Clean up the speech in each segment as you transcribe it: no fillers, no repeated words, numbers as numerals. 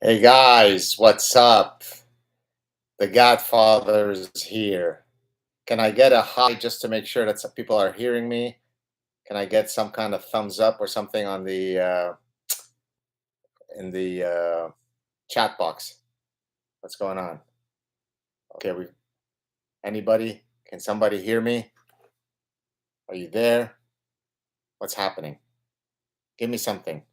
Hey guys, what's up? The Godfather is here. Can I get a hi just to make sure that some people are hearing me? Can I get some kind of thumbs up or something on the in the chat box? What's going on? Okay, we anybody? Can somebody hear me? Are you there? What's happening? Give me something.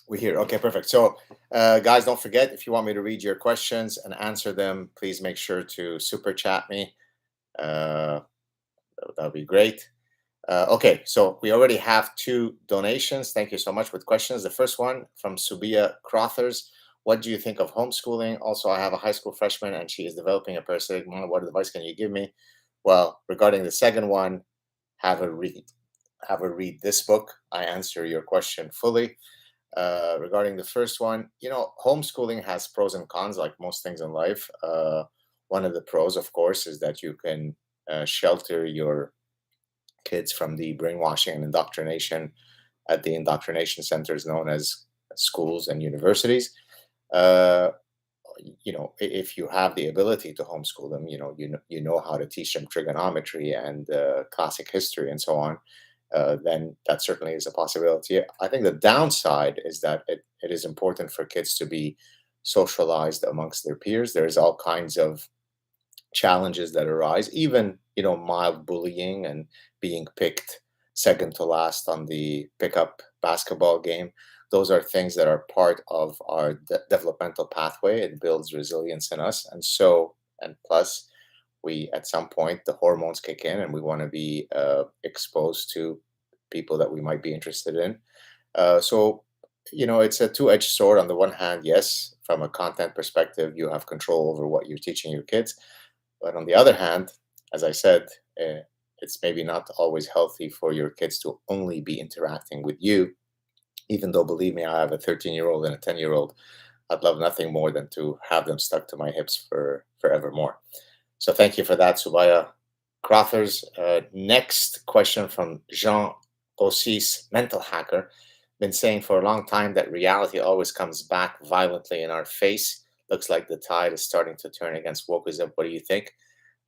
We're here. Okay, perfect. So, guys, don't forget if you want me to read your questions and answer them, please make sure to super chat me. Uh, that would be great. Okay, so we already have two donations. Thank you so much with questions. The first one from Subia Crothers. What do you think of homeschooling? Also, I have a high school freshman and she is developing a parasitic mind. What advice can you give me? Well, regarding the second one, have a read. Have a read this book. I answer your question fully. Regarding the first one, homeschooling has pros and cons, like most things in life. One of the pros, of course, is that you can shelter your kids from the brainwashing and indoctrination at the indoctrination centers known as schools and universities. Uh, if you have the ability to homeschool them, you know how to teach them trigonometry and classic history and so on. Then that certainly is a possibility. I think the downside is that it is important for kids to be socialized amongst their peers. There's all kinds of challenges that arise, even mild bullying and being picked second to last on the pickup basketball game. Those are things that are part of our developmental pathway. It builds resilience in us, and plus, we at some point the hormones kick in, and we want to be exposed to people that we might be interested in. So it's a two-edged sword. On the one hand, yes, from a content perspective, you have control over what you're teaching your kids, but on the other hand, as I said, it's maybe not always healthy for your kids to only be interacting with you. Even though, believe me, I have a 13-year-old and a 10-year-old. I'd love nothing more than to have them stuck to my hips for forevermore. So thank you for that, Subaya Crothers. Next question from Jean Ossis, mental hacker. Been saying for a long time that reality always comes back violently in our face. Looks like the tide is starting to turn against wokeism. What do you think?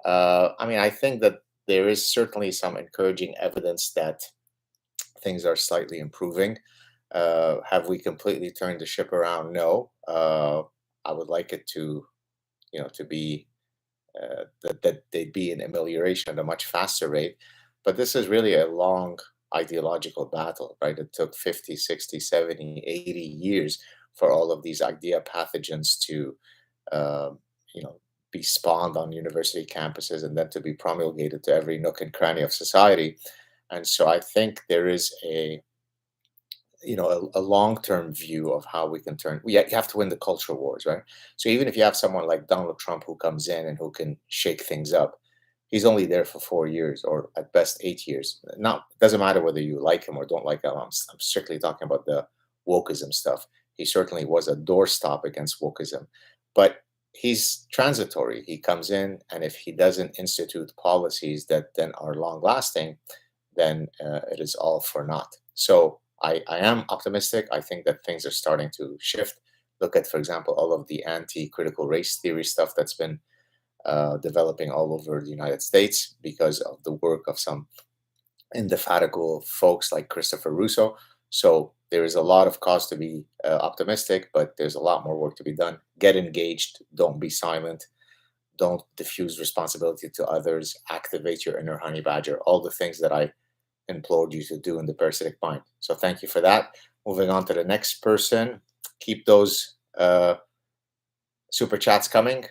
I think that there is certainly some encouraging evidence that things are slightly improving. Have we completely turned the ship around? No. I would like it to be that they'd be an amelioration at a much faster rate. But this is really a long ideological battle, right? It took 50, 60, 70, 80 years for all of these idea pathogens to, um, you know, be spawned on university campuses and then to be promulgated to every nook and cranny of society. And so I think there is a long-term view of how we can you have to win the culture wars, right? So even if you have someone like Donald Trump who comes in and who can shake things up, he's only there for 4 years or at best 8 years. Now, it doesn't matter whether you like him or don't like him. I'm strictly talking about the wokeism stuff. He certainly was a doorstop against wokeism, but he's transitory. He comes in, and if he doesn't institute policies that then are long lasting, then it is all for naught. So I am optimistic. I think that things are starting to shift. Look at, for example, all of the anti-critical race theory stuff that's been developing all over the United States because of the work of some indefatigable folks like Christopher Russo. So there is a lot of cause to be optimistic, but there's a lot more work to be done. Get engaged. Don't be silent. Don't diffuse responsibility to others. Activate your inner honey badger. All the things that I implored you to do in the parasitic mind. So thank you for that. Moving on to the next person. Keep those super chats coming.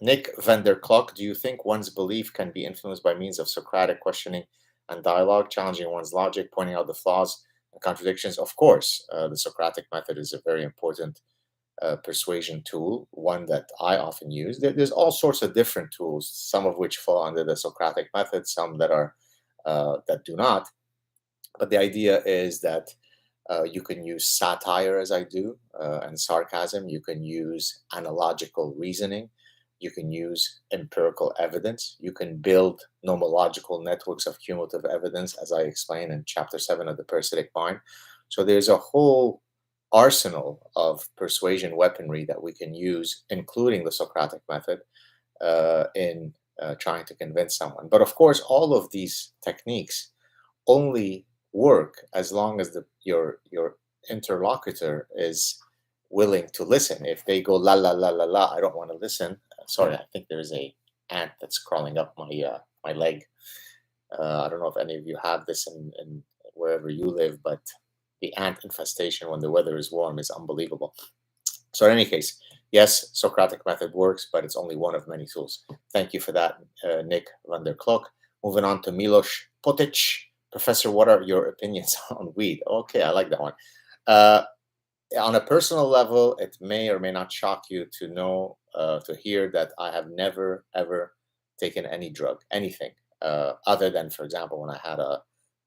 Nick Vanderklok, do you think one's belief can be influenced by means of Socratic questioning and dialogue, challenging one's logic, pointing out the flaws and contradictions? Of course, the Socratic method is a very important persuasion tool, one that I often use. There's all sorts of different tools, some of which fall under the Socratic method, some that do not. But the idea is that you can use satire, as I do, and sarcasm. You can use analogical reasoning. You can use empirical evidence. You can build nomological networks of cumulative evidence, as I explain in chapter 7 of the Parasitic Mind. So there's a whole arsenal of persuasion weaponry that we can use, including the Socratic method, in trying to convince someone. But of course, all of these techniques only work as long as your interlocutor is willing to listen. If they go la la la la la, I don't want to listen. Sorry, I think there's a ant that's crawling up my leg. I don't know if any of you have this in wherever you live, but the ant infestation when the weather is warm is unbelievable. So in any case, yes, Socratic method works, but it's only one of many tools. Thank you for that, Nick van der Klok. Moving on to Milos Potic. Professor, what are your opinions on weed? Okay, I like that one. On a personal level, it may or may not shock you to know, to hear that I have never, ever taken any drug, anything, other than, for example, when I had a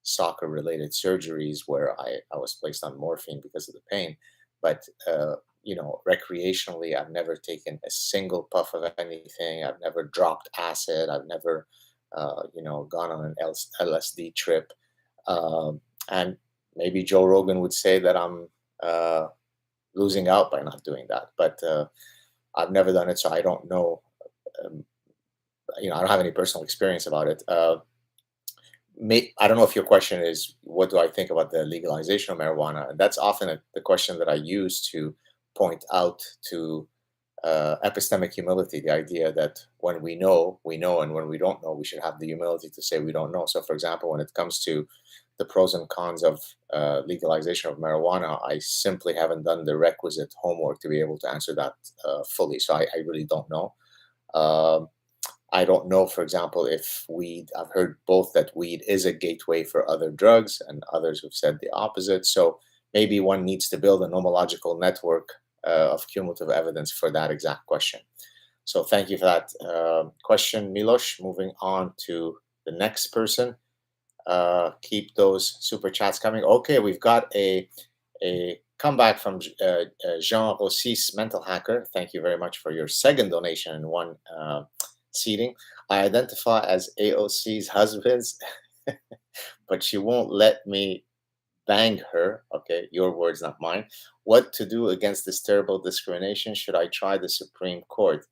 soccer-related surgeries where I was placed on morphine because of the pain. But recreationally, I've never taken a single puff of anything. I've never dropped acid. I've never, gone on an LSD trip. And maybe Joe Rogan would say that I'm losing out by not doing that. But I've never done it, so I don't know. Um, I don't have any personal experience about it. I don't know if your question is, what do I think about the legalization of marijuana? And that's often the question that I use to point out to epistemic humility, the idea that when we know, and when we don't know, we should have the humility to say we don't know. So, for example, when it comes to the pros and cons of legalization of marijuana, I simply haven't done the requisite homework to be able to answer that fully. So I really don't know. Um, I don't know, for example, if weed, I've heard both that weed is a gateway for other drugs, and others have said the opposite. So maybe one needs to build a nomological network of cumulative evidence for that exact question. So thank you for that question, Milos. Moving on to the next person. Keep those super chats coming. Okay, we've got a comeback from Jean Rossis, Mental Hacker. Thank you very much for your second donation in one seating. I identify as AOC's husband, but she won't let me bang her. Okay, your words, not mine. What to do against this terrible discrimination? Should I try the Supreme Court?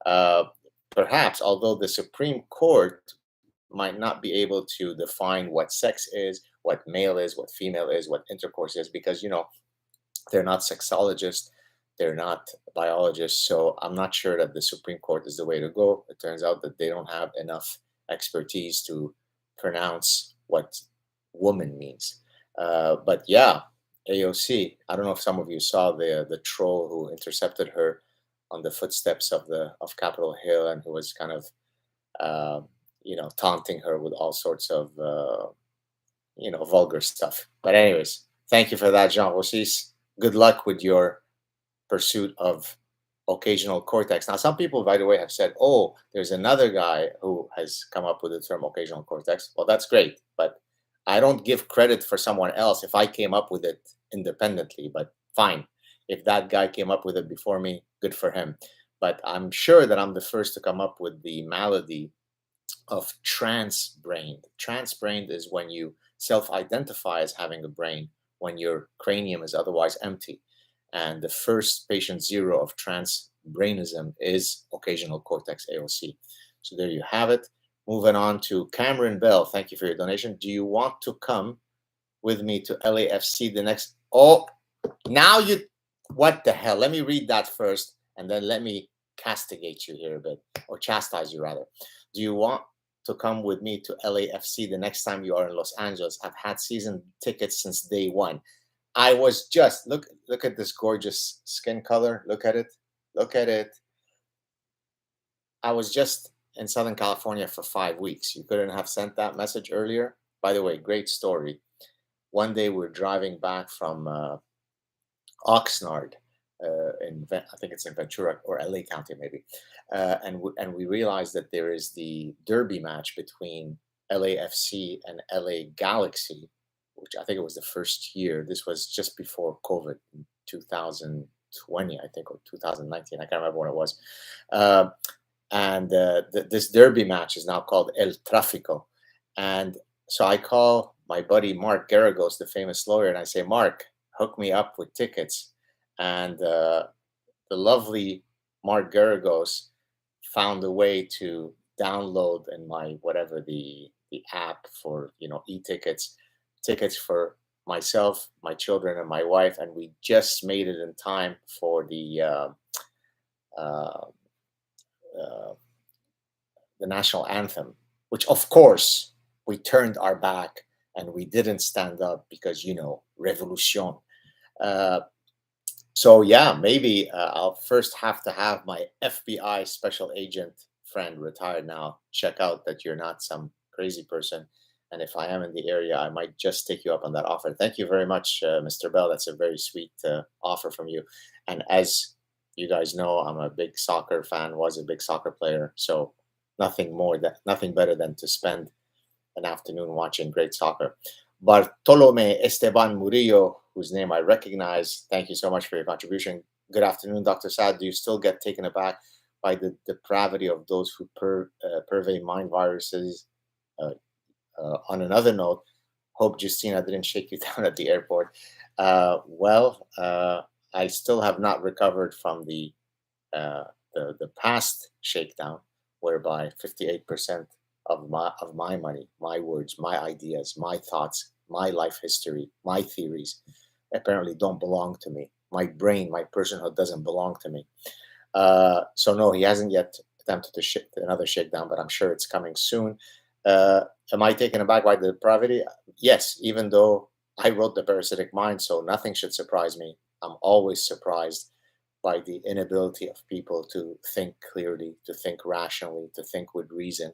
Uh, Perhaps, although the Supreme Court might not be able to define what sex is, what male is, what female is, what intercourse is, because they're not sexologists, they're not biologists. So I'm not sure that the Supreme Court is the way to go. It turns out that they don't have enough expertise to pronounce what woman means. But yeah, AOC. I don't know if some of you saw the troll who intercepted her on the footsteps of Capitol Hill, and who was kind of taunting her with all sorts of vulgar stuff. But anyways, thank you for that, Jean Rossis. Good luck with your pursuit of occasional cortex. Now, some people, by the way, have said, "Oh, there's another guy who has come up with the term occasional cortex." Well, that's great, but I don't give credit for someone else if I came up with it independently. But fine, if that guy came up with it before me, good for him. But I'm sure that I'm the first to come up with the malady of trans-brained. Trans-brained is when you self-identify as having a brain when your cranium is otherwise empty. And the first patient zero of trans-brainism is occasional cortex AOC. So there you have it. Moving on to Cameron Bell. Thank you for your donation. Do you want to come with me to LAFC the next? Oh, now you, what the hell? Let me read that first, and then let me castigate you here a bit, or chastise you rather. Do you want to come with me to LAFC the next time you are in Los Angeles? I've had season tickets since day one. I was just, look at this gorgeous skin color. Look at it. Look at it. I was just in Southern California for 5 weeks. You couldn't have sent that message earlier. By the way, great story. One day we're driving back from Oxnard, I think it's in Ventura or LA County maybe, and we realized that there is the derby match between LAFC and LA Galaxy, which I think it was the first year. This was just before COVID, in 2020, I think, or 2019. I can't remember when it was. And this derby match is now called El Tráfico. And so I call my buddy Mark Garagos, the famous lawyer, and I say, Mark, hook me up with tickets, and the lovely Mark Garagos found a way to download in my whatever the app for e-tickets, tickets for myself, my children, and my wife, and we just made it in time for uh, uh, the national anthem, which of course we turned our back and we didn't stand up because revolution. Uh, so yeah, maybe I'll first have to have my FBI special agent friend, retired now, check out that you're not some crazy person. And if I am in the area, I might just take you up on that offer. Thank you very much, Mr. Bell. That's a very sweet offer from you. And as you guys know, I'm a big soccer fan, was a big soccer player. So nothing better than to spend an afternoon watching great soccer. Bartolome Esteban Murillo, whose name I recognize, thank you so much for your contribution. Good afternoon, Dr. Saad. Do you still get taken aback by the depravity of those who purvey mind viruses? Uh, on another note, hope Justina didn't shake you down at the airport. I still have not recovered from the past shakedown, whereby 58% of my money, my words, my ideas, my thoughts, my life history, my theories apparently don't belong to me. My brain, my personhood doesn't belong to me. So no, he hasn't yet attempted to another shakedown, but I'm sure it's coming soon. Uh, am I taken aback by the depravity? Yes, even though I wrote the Parasitic Mind, so nothing should surprise me. I'm always surprised by the inability of people to think clearly, to think rationally, to think with reason.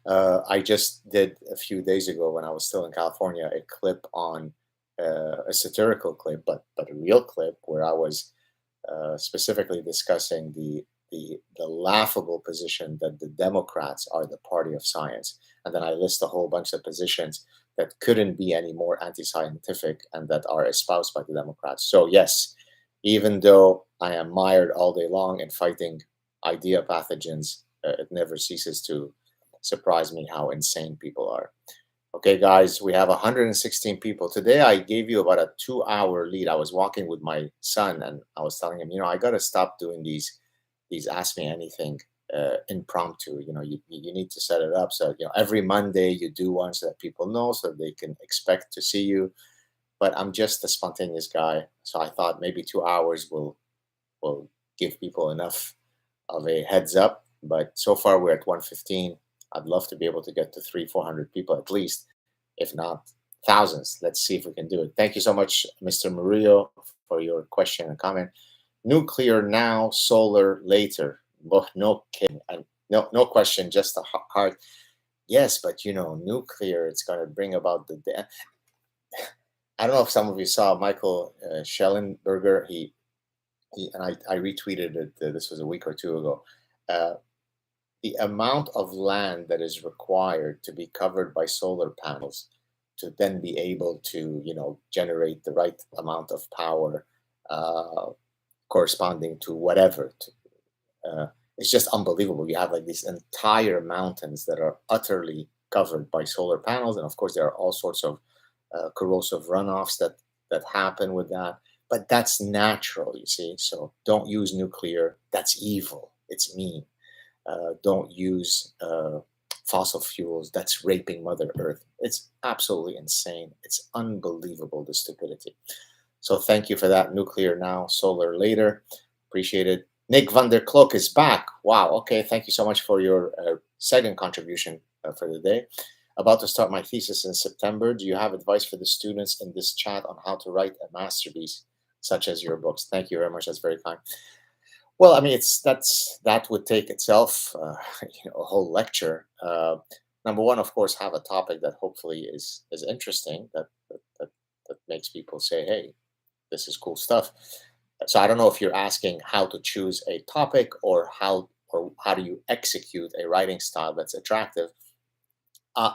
I just did a few days ago when I was still in California a clip on a satirical clip, but a real clip where I was specifically discussing the laughable position that the Democrats are the party of science, and then I list a whole bunch of positions that couldn't be any more anti-scientific and that are espoused by the Democrats. So yes, even though I am mired all day long in fighting idea pathogens, it never ceases to surprise me how insane people are. Okay, guys, we have 116 people. Today, I gave you about a 2 hour lead. I was walking with my son and I was telling him, I got to stop doing these Ask Me Anything impromptu. You need to set it up. So, every Monday you do one so that people know, so they can expect to see you. But I'm just a spontaneous guy. So I thought maybe 2 hours will give people enough of a heads up. But so far, we're at 115. I'd love to be able to get to 400 people at least, if not thousands. Let's see if we can do it. Thank you so much, Mr. Murillo, for your question and comment. Nuclear now, solar later. Well, no kidding. And no question, just a heart. Yes, but nuclear, it's going to bring about I don't know if some of you saw Michael Schellenberger. He and I retweeted it. This was a week or two ago. Uh, the amount of land that is required to be covered by solar panels to then be able to generate the right amount of power corresponding to whatever it's just unbelievable. You have like these entire mountains that are utterly covered by solar panels, and of course there are all sorts of corrosive runoffs that happen with that, but that's natural, you see. So don't use nuclear. That's evil. It's mean. Don't use fossil fuels. That's raping Mother Earth. It's absolutely insane. It's unbelievable, the stupidity. So thank you for that. Nuclear now, solar later. Appreciate it. Nick van der Klok is back. Wow. Okay. Thank you so much for your second contribution for the day. About to start my thesis in September. Do you have advice for the students in this chat on how to write a masterpiece, such as your books? Thank you very much. That's very kind. Well, I mean, that would take itself, a whole lecture. Number one, of course, have a topic that hopefully is interesting, that makes people say, "Hey, this is cool stuff." So I don't know if you're asking how to choose a topic or how do you execute a writing style that's attractive.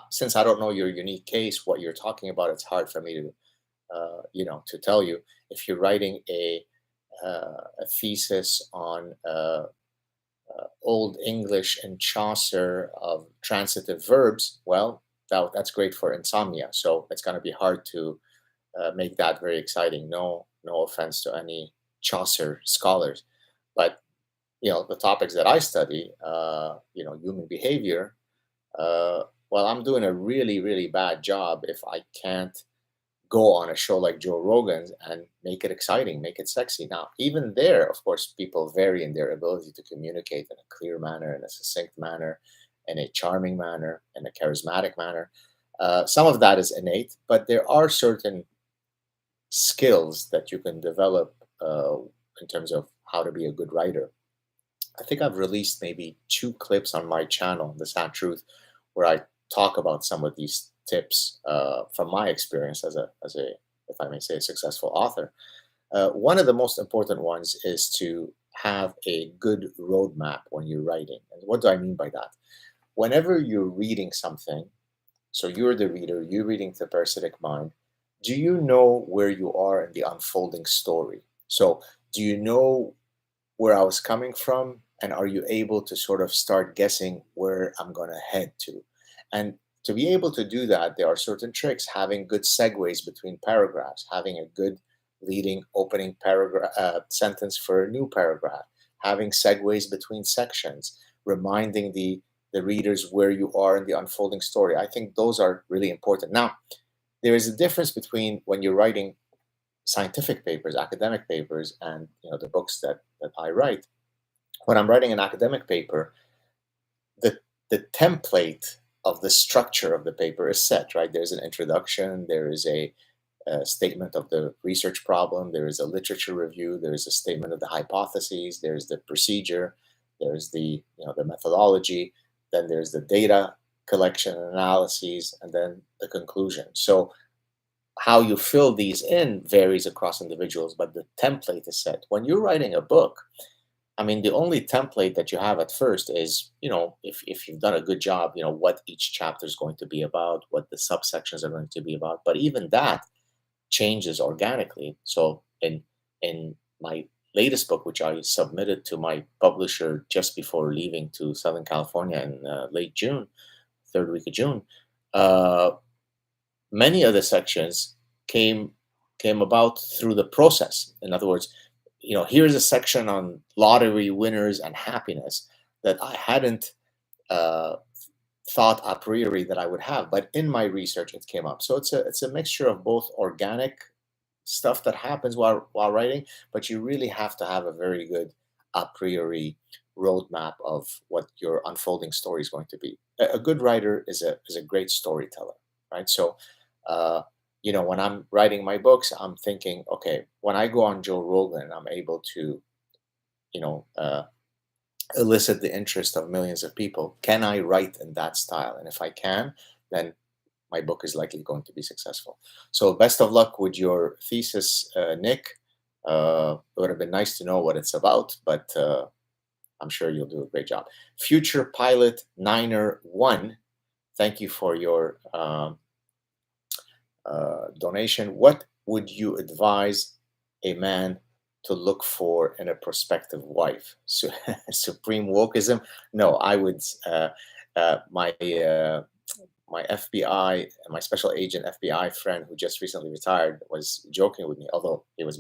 Since I don't know your unique case, what you're talking about, it's hard for me to tell you. If you're writing a thesis on Old English and Chaucer of transitive verbs, well, that's great for insomnia. So it's going to be hard to make that very exciting. No offense to any Chaucer scholars, but the topics that I study, human behavior. Well, I'm doing a really, really bad job if I can't go on a show like Joe Rogan's and make it exciting, make it sexy. Now, even there, of course, people vary in their ability to communicate in a clear manner, in a succinct manner, in a charming manner, in a charismatic manner. Some of that is innate, but there are certain skills that you can develop in terms of how to be a good writer. I think I've released maybe two clips on my channel, The Sad Truth, where I talk about some of these tips from my experience as a, if I may say, a successful author. One of the most important ones is to have a good roadmap when you're writing. And what do I mean by that? Whenever you're reading something, so you're the reader, you're reading The Parasitic Mind, do you know where you are in the unfolding story? So, do you know where I was coming from? And are you able to sort of start guessing where I'm going to head to? And to be able to do that, there are certain tricks: having good segues between paragraphs, having a good leading opening paragraph sentence for a new paragraph, having segues between sections, reminding the readers where you are in the unfolding story. I think those are really important. Now, there is a difference between when you're writing scientific papers, academic papers, and the books that I write. When I'm writing an academic paper, the the template of the structure of the paper is set, right? There's an introduction, there is a statement of the research problem, there is a literature review, there is a statement of the hypotheses, there's the procedure, there's the methodology, then there's the data collection and analyses, and then the conclusion. So how you fill these in varies across individuals, but the template is set. When you're writing a book, I mean, the only template that you have at first is, if you've done a good job, what each chapter is going to be about, what the subsections are going to be about. But even that changes organically. So in my latest book, which I submitted to my publisher just before leaving to Southern California in late June, third week of June, uh, many of the sections came came about through the process. In other words, here's a section on lottery winners and happiness that I hadn't uh, thought a priori that I would have, but in my research it came up. So it's a mixture of both organic stuff that happens while writing, but you really have to have a very good a priori roadmap of what your unfolding story is going to be. A good writer is a great storyteller, right? So, uh, when I'm writing my books, I'm thinking, okay, when I go on Joe Rogan, I'm able to, you know, uh, elicit the interest of millions of people. Can I write in that style? And if I can, then my book is likely going to be successful. So best of luck with your thesis, Nick. It would have been nice to know what it's about, but I'm sure you'll do a great job. Future Pilot Niner One, thank you for your donation. What would you advise a man to look for in a prospective wife? Supreme wokeism? No, I would. My FBI, my special agent FBI friend who just recently retired was joking with me, although he was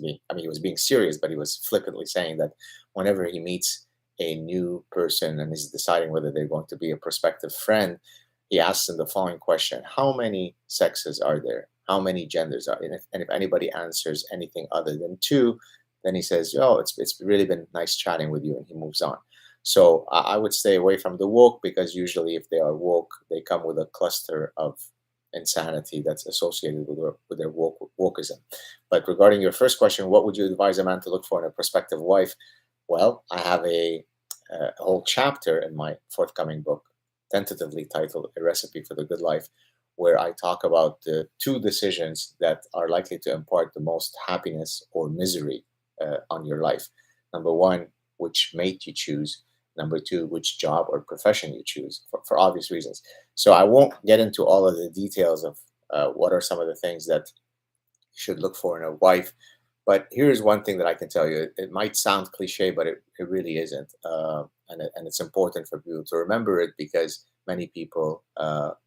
being serious, but he was flippantly saying that whenever he meets a new person and is deciding whether they're going to be a prospective friend, he asks them the following question: how many sexes are there? How many genders are there? And if anybody answers anything other than two, then he says, oh, it's really been nice chatting with you, and he moves on. So I would stay away from the woke, because usually if they are woke, they come with a cluster of insanity that's associated with their wokeism. But regarding your first question, what would you advise a man to look for in a prospective wife? Well, I have a whole chapter in my forthcoming book, tentatively titled A Recipe for the Good Life, where I talk about the two decisions that are likely to impart the most happiness or misery on your life. Number one, which mate you choose. Number two, which job or profession you choose, for obvious reasons. So I won't get into all of the details of what are some of the things that you should look for in a wife. But here's one thing that I can tell you. It might sound cliche, but it really isn't. And it's important for people to remember it, because many people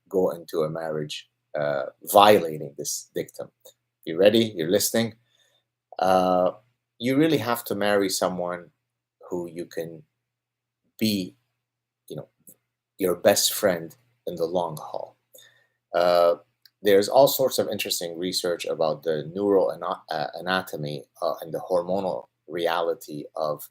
go into a marriage violating this dictum. You ready? You're listening? Uh, you really have to marry someone who you can be, you know, your best friend in the long haul. Uh, there's all sorts of interesting research about the anatomy and the hormonal reality of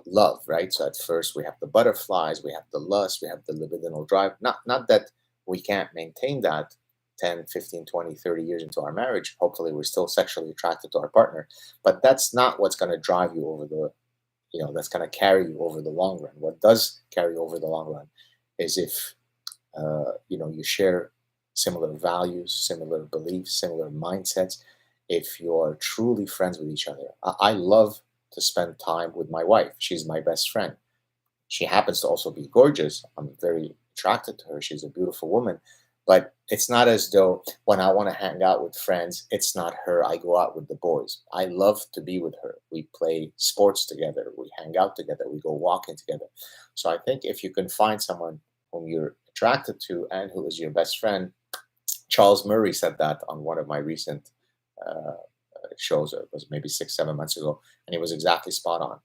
love, right? So at first we have the butterflies, we have the lust, we have the libidinal drive. Not that we can't maintain that 10, 15, 20, 30 years into our marriage. Hopefully we're still sexually attracted to our partner, but that's not what's going to drive you over the, that's going to carry you over the long run. What does carry over the long run is if you share similar values, similar beliefs, similar mindsets. If you're truly friends with each other, I love to spend time with my wife. She's my best friend. She happens to also be gorgeous. I'm very attracted to her. She's a beautiful woman. But it's not as though when I want to hang out with friends, it's not her. I go out with the boys. I love to be with her. We play sports together. We hang out together. We go walking together. So I think if you can find someone whom you're attracted to and who is your best friend, Charles Murray said that on one of my recent shows. It was maybe 6, 7 months ago, and he was exactly spot on.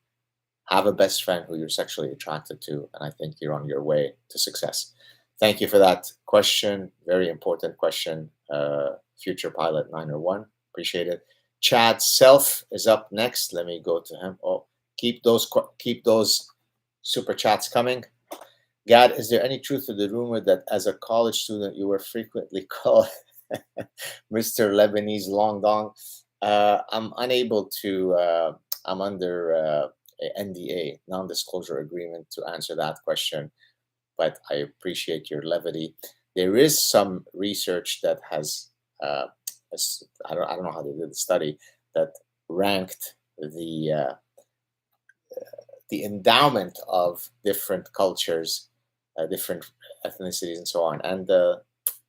Have a best friend who you're sexually attracted to, and I think you're on your way to success. Thank you for that question. Very important question. Future Pilot 901. Appreciate it. Chad Self is up next. Let me go to him. Oh, keep those super chats coming. Gad, is there any truth to the rumor that as a college student you were frequently called Mr. Lebanese Long Dong? I'm unable to. I'm under a NDA, non-disclosure agreement, to answer that question, but I appreciate your levity. There is some research that has, I don't know how they did the study, that ranked the endowment of different cultures, different ethnicities, and so on. And the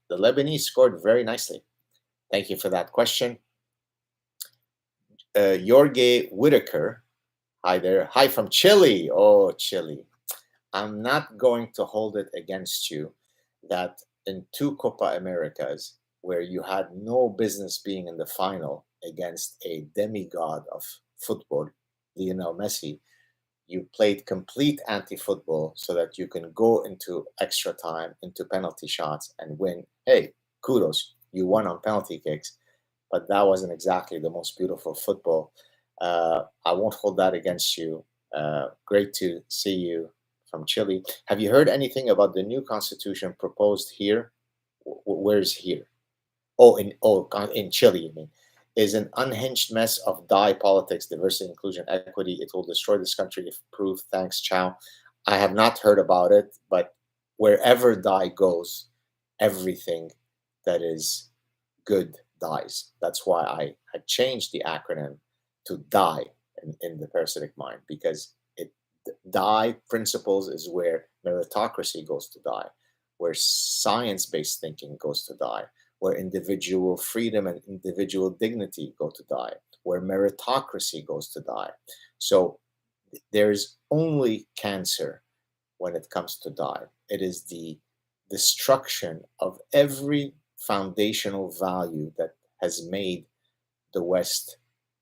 Lebanese scored very nicely. Thank you for that question. Jorge Whitaker, hi there. Hi from Chile. Oh, Chile. I'm not going to hold it against you that in two Copa Americas, where you had no business being in the final against a demigod of football, Lionel Messi, you played complete anti-football so that you can go into extra time, into penalty shots, and win. Hey, kudos, you won on penalty kicks, but that wasn't exactly the most beautiful football. I won't hold that against you. Great to see you from Chile. Have you heard anything about the new constitution proposed here? Where's here? In Chile, you mean? Is an unhinged mess of die politics, diversity, inclusion, equity. It will destroy this country if proved. Thanks, ciao. I have not heard about it, but wherever die goes, everything that is good dies. That's why I had changed the acronym to DIE in the Parasitic Mind, because die principles is where meritocracy goes to die, where science-based thinking goes to die, where individual freedom and individual dignity go to die, where meritocracy goes to die. So there's only cancer when it comes to die. It is the destruction of every foundational value that has made the West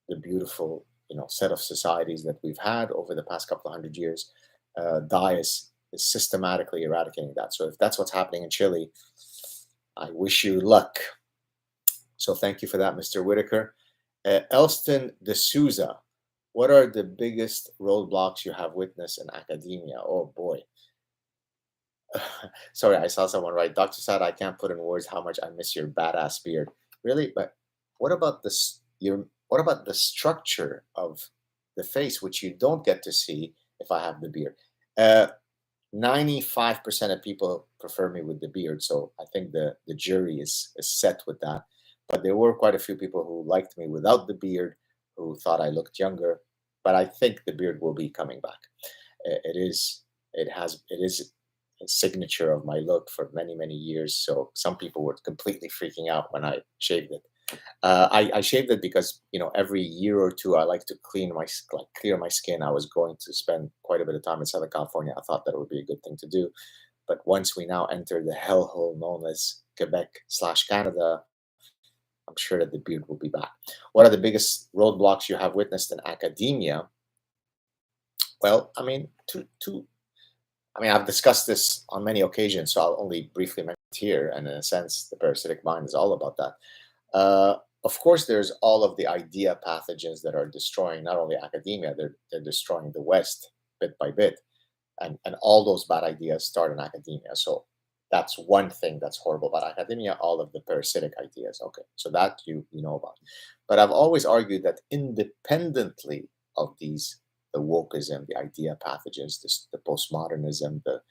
the beautiful, set of societies that we've had over the past couple of 100 years. Die is systematically eradicating that. So if that's what's happening in Chile, I wish you luck. So thank you for that, Mr. Whitaker. Elston D'Souza, what are the biggest roadblocks you have witnessed in academia? Oh boy. Sorry, I saw someone write, Dr. Saad, I can't put in words how much I miss your badass beard. Really? But what about what about the structure of the face, which you don't get to see if I have the beard? 95% of people prefer me with the beard, so I think the jury is set with that. But there were quite a few people who liked me without the beard, who thought I looked younger. But I think the beard will be coming back. It is a signature of my look for many, many years. So some people were completely freaking out when I shaved it. I shaved it because every year or two I like to clear my skin. I was going to spend quite a bit of time in Southern California. I thought that would be a good thing to do. But once we now enter the hellhole known as Quebec/Canada, I'm sure that the beard will be back. What are the biggest roadblocks you have witnessed in academia? Well, I mean, I've discussed this on many occasions, so I'll only briefly mention it here. And in a sense, the parasitic mind is all about that. Of course, there's all of the idea pathogens that are destroying not only academia, they're destroying the West bit by bit. And all those bad ideas start in academia. So that's one thing that's horrible about academia, all of the parasitic ideas. Okay, so that you know about. But I've always argued that independently of these, the wokeism, the idea pathogens, the postmodernism, the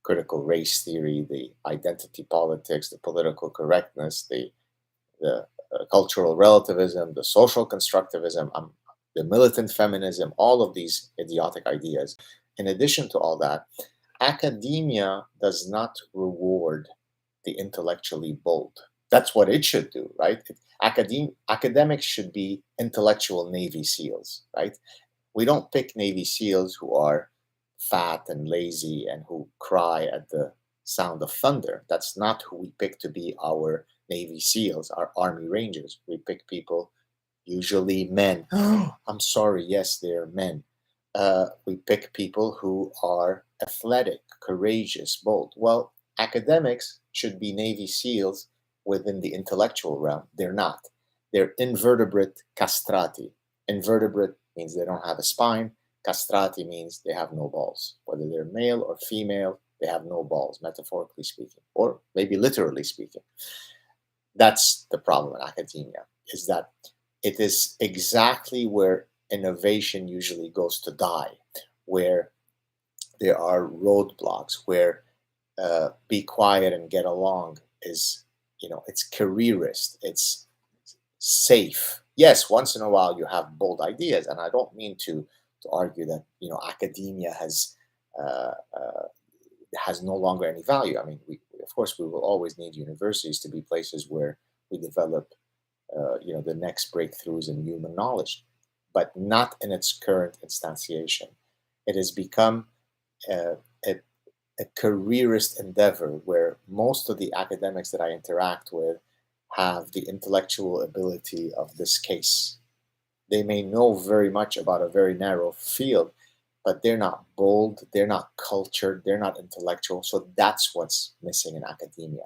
critical race theory, the identity politics, the political correctness, the cultural relativism, the social constructivism, the militant feminism, all of these idiotic ideas. In addition to all that, academia does not reward the intellectually bold. That's what it should do, right? Academics should be intellectual Navy SEALs, right? We don't pick Navy SEALs who are fat and lazy and who cry at the sound of thunder. That's not who we pick to be our Navy SEALs, our Army Rangers. We pick people, usually men. I'm sorry, yes, they're men. We pick people who are athletic, courageous, bold. Well, academics should be Navy SEALs within the intellectual realm. They're not. They're invertebrate castrati. Invertebrate means they don't have a spine. Castrati means they have no balls. Whether they're male or female, they have no balls, metaphorically speaking, or maybe literally speaking. That's the problem in academia, is that it is exactly where innovation usually goes to die, where there are roadblocks, where be quiet and get along is, it's careerist, it's safe. Yes, once in a while you have bold ideas, and I don't mean to argue that academia has no longer any value. I mean, of course we will always need universities to be places where we develop the next breakthroughs in human knowledge, but not in its current instantiation. It has become a, a, a careerist endeavor where most of the academics that I interact with have the intellectual ability of this case. They may know very much about a very narrow field, but they're not bold, they're not cultured, they're not intellectual. So that's what's missing in academia.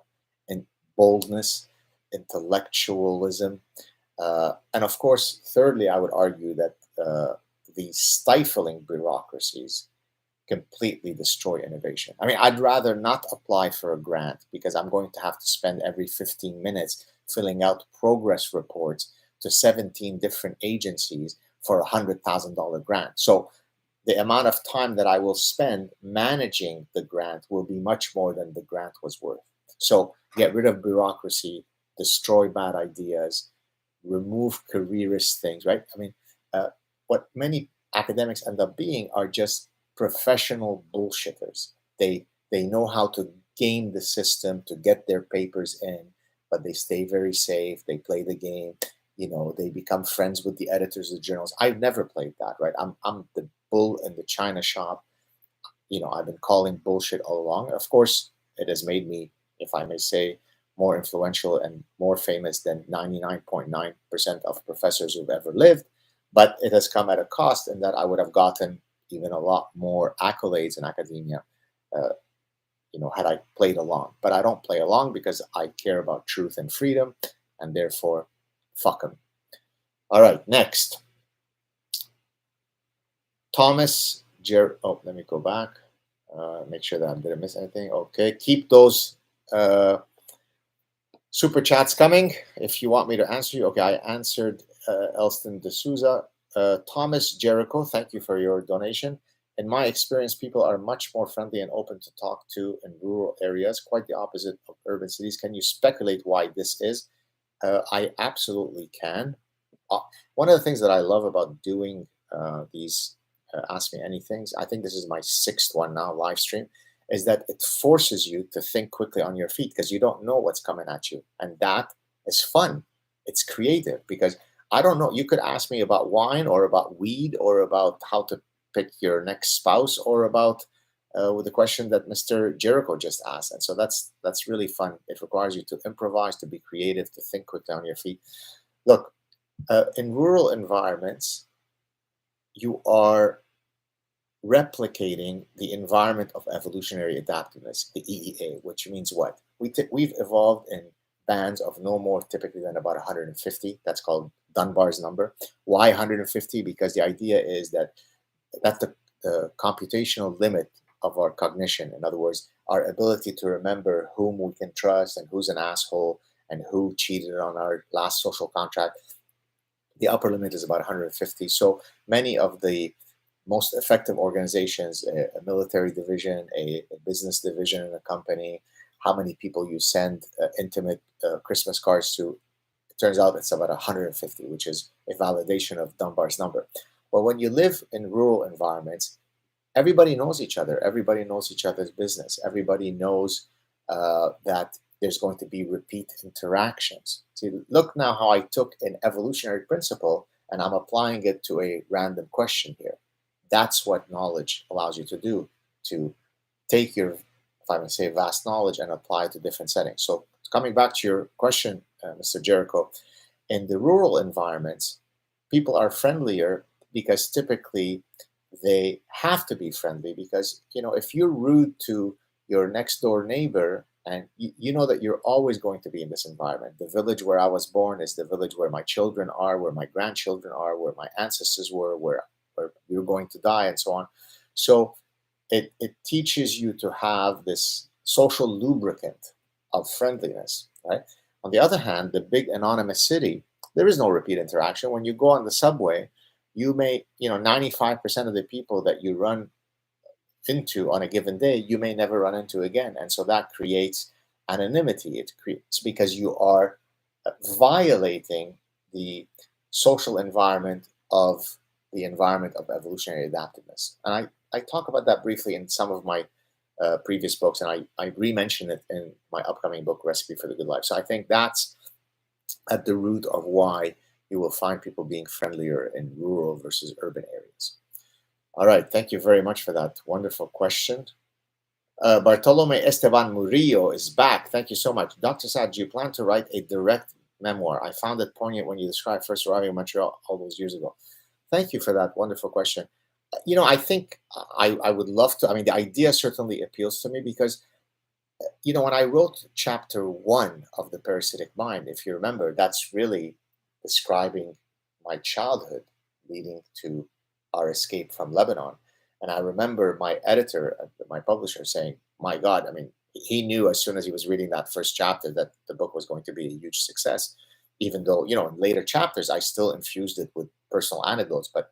And boldness, intellectualism. And of course, thirdly, I would argue that the stifling bureaucracies completely destroy innovation. I mean, I'd rather not apply for a grant because I'm going to have to spend every 15 minutes filling out progress reports to 17 different agencies for a $100,000 grant. So the amount of time that I will spend managing the grant will be much more than the grant was worth. So get rid of bureaucracy, destroy bad ideas, remove careerist things, right? I mean, what many academics end up being are just professional bullshitters. They know how to game the system to get their papers in, but they stay very safe. They play the game. They become friends with the editors of the journals. I've never played that, right? I'm the bull in the china shop. I've been calling bullshit all along. Of course, it has made me, if I may say, more influential and more famous than 99.9% of professors who've ever lived. But it has come at a cost in that I would have gotten even a lot more accolades in academia, had I played along. But I don't play along because I care about truth and freedom, and therefore, fuck them. All right, next. Thomas let me go back. Make sure that I didn't miss anything. Okay, keep those super chats coming if you want me to answer you. Okay, I answered Elston D'Souza. Thomas Jericho, thank you for your donation. In my experience, people are much more friendly and open to talk to in rural areas, quite the opposite of urban cities. Can you speculate why this is? I absolutely can. One of the things that I love about doing these Ask Me Anythings, I think this is my 6th one now, live stream, is that it forces you to think quickly on your feet because you don't know what's coming at you. And that is fun. It's creative because I don't know. You could ask me about wine or about weed or about how to pick your next spouse or about with the question that Mr. Jericho just asked. And so that's really fun. It requires you to improvise, to be creative, to think quickly on your feet. Look, in rural environments, you are replicating the environment of evolutionary adaptiveness, the EEA, which means what? We've evolved in bands of no more typically than about 150. That's called Dunbar's number. Why 150? Because the idea is that that's the computational limit of our cognition. In other words, our ability to remember whom we can trust and who's an asshole and who cheated on our last social contract. The upper limit is about 150. So many of the most effective organizations, a military division, a business division in a company, how many people you send intimate Christmas cards to, it turns out it's about 150, which is a validation of Dunbar's number. Well, when you live in rural environments, everybody knows each other. Everybody knows each other's business. Everybody knows that there's going to be repeat interactions. See, look now how I took an evolutionary principle and I'm applying it to a random question here. That's what knowledge allows you to do, to take your, if I may say, vast knowledge and apply it to different settings. So coming back to your question, Mr. Jericho, in the rural environments, people are friendlier because typically they have to be friendly because, if you're rude to your next door neighbor and you know that you're always going to be in this environment. The village where I was born is the village where my children are, where my grandchildren are, where my ancestors were, where you're going to die and so on. So it teaches you to have this social lubricant of friendliness, right? On the other hand, the big anonymous city, there is no repeat interaction. When you go on the subway, you may, 95% of the people that you run into on a given day, you may never run into again. And so that creates anonymity. It creates, because you are violating the social environment of the environment of evolutionary adaptiveness. And I talk about that briefly in some of my previous books, and I re-mention it in my upcoming book, Recipe for the Good Life. So I think that's at the root of why you will find people being friendlier in rural versus urban areas. All right, thank you very much for that wonderful question. Bartolome Esteban Murillo is back. Thank you so much. Dr. Saad, do you plan to write a direct memoir? I found it poignant when you described first arriving in Montreal all those years ago. Thank you for that wonderful question. I think I would love to. I mean, the idea certainly appeals to me because, when I wrote chapter 1 of The Parasitic Mind, if you remember, that's really describing my childhood leading to our escape from Lebanon. And I remember my editor, my publisher, saying, my God, I mean, he knew as soon as he was reading that first chapter that the book was going to be a huge success, even though, in later chapters, I still infused it with personal anecdotes, but,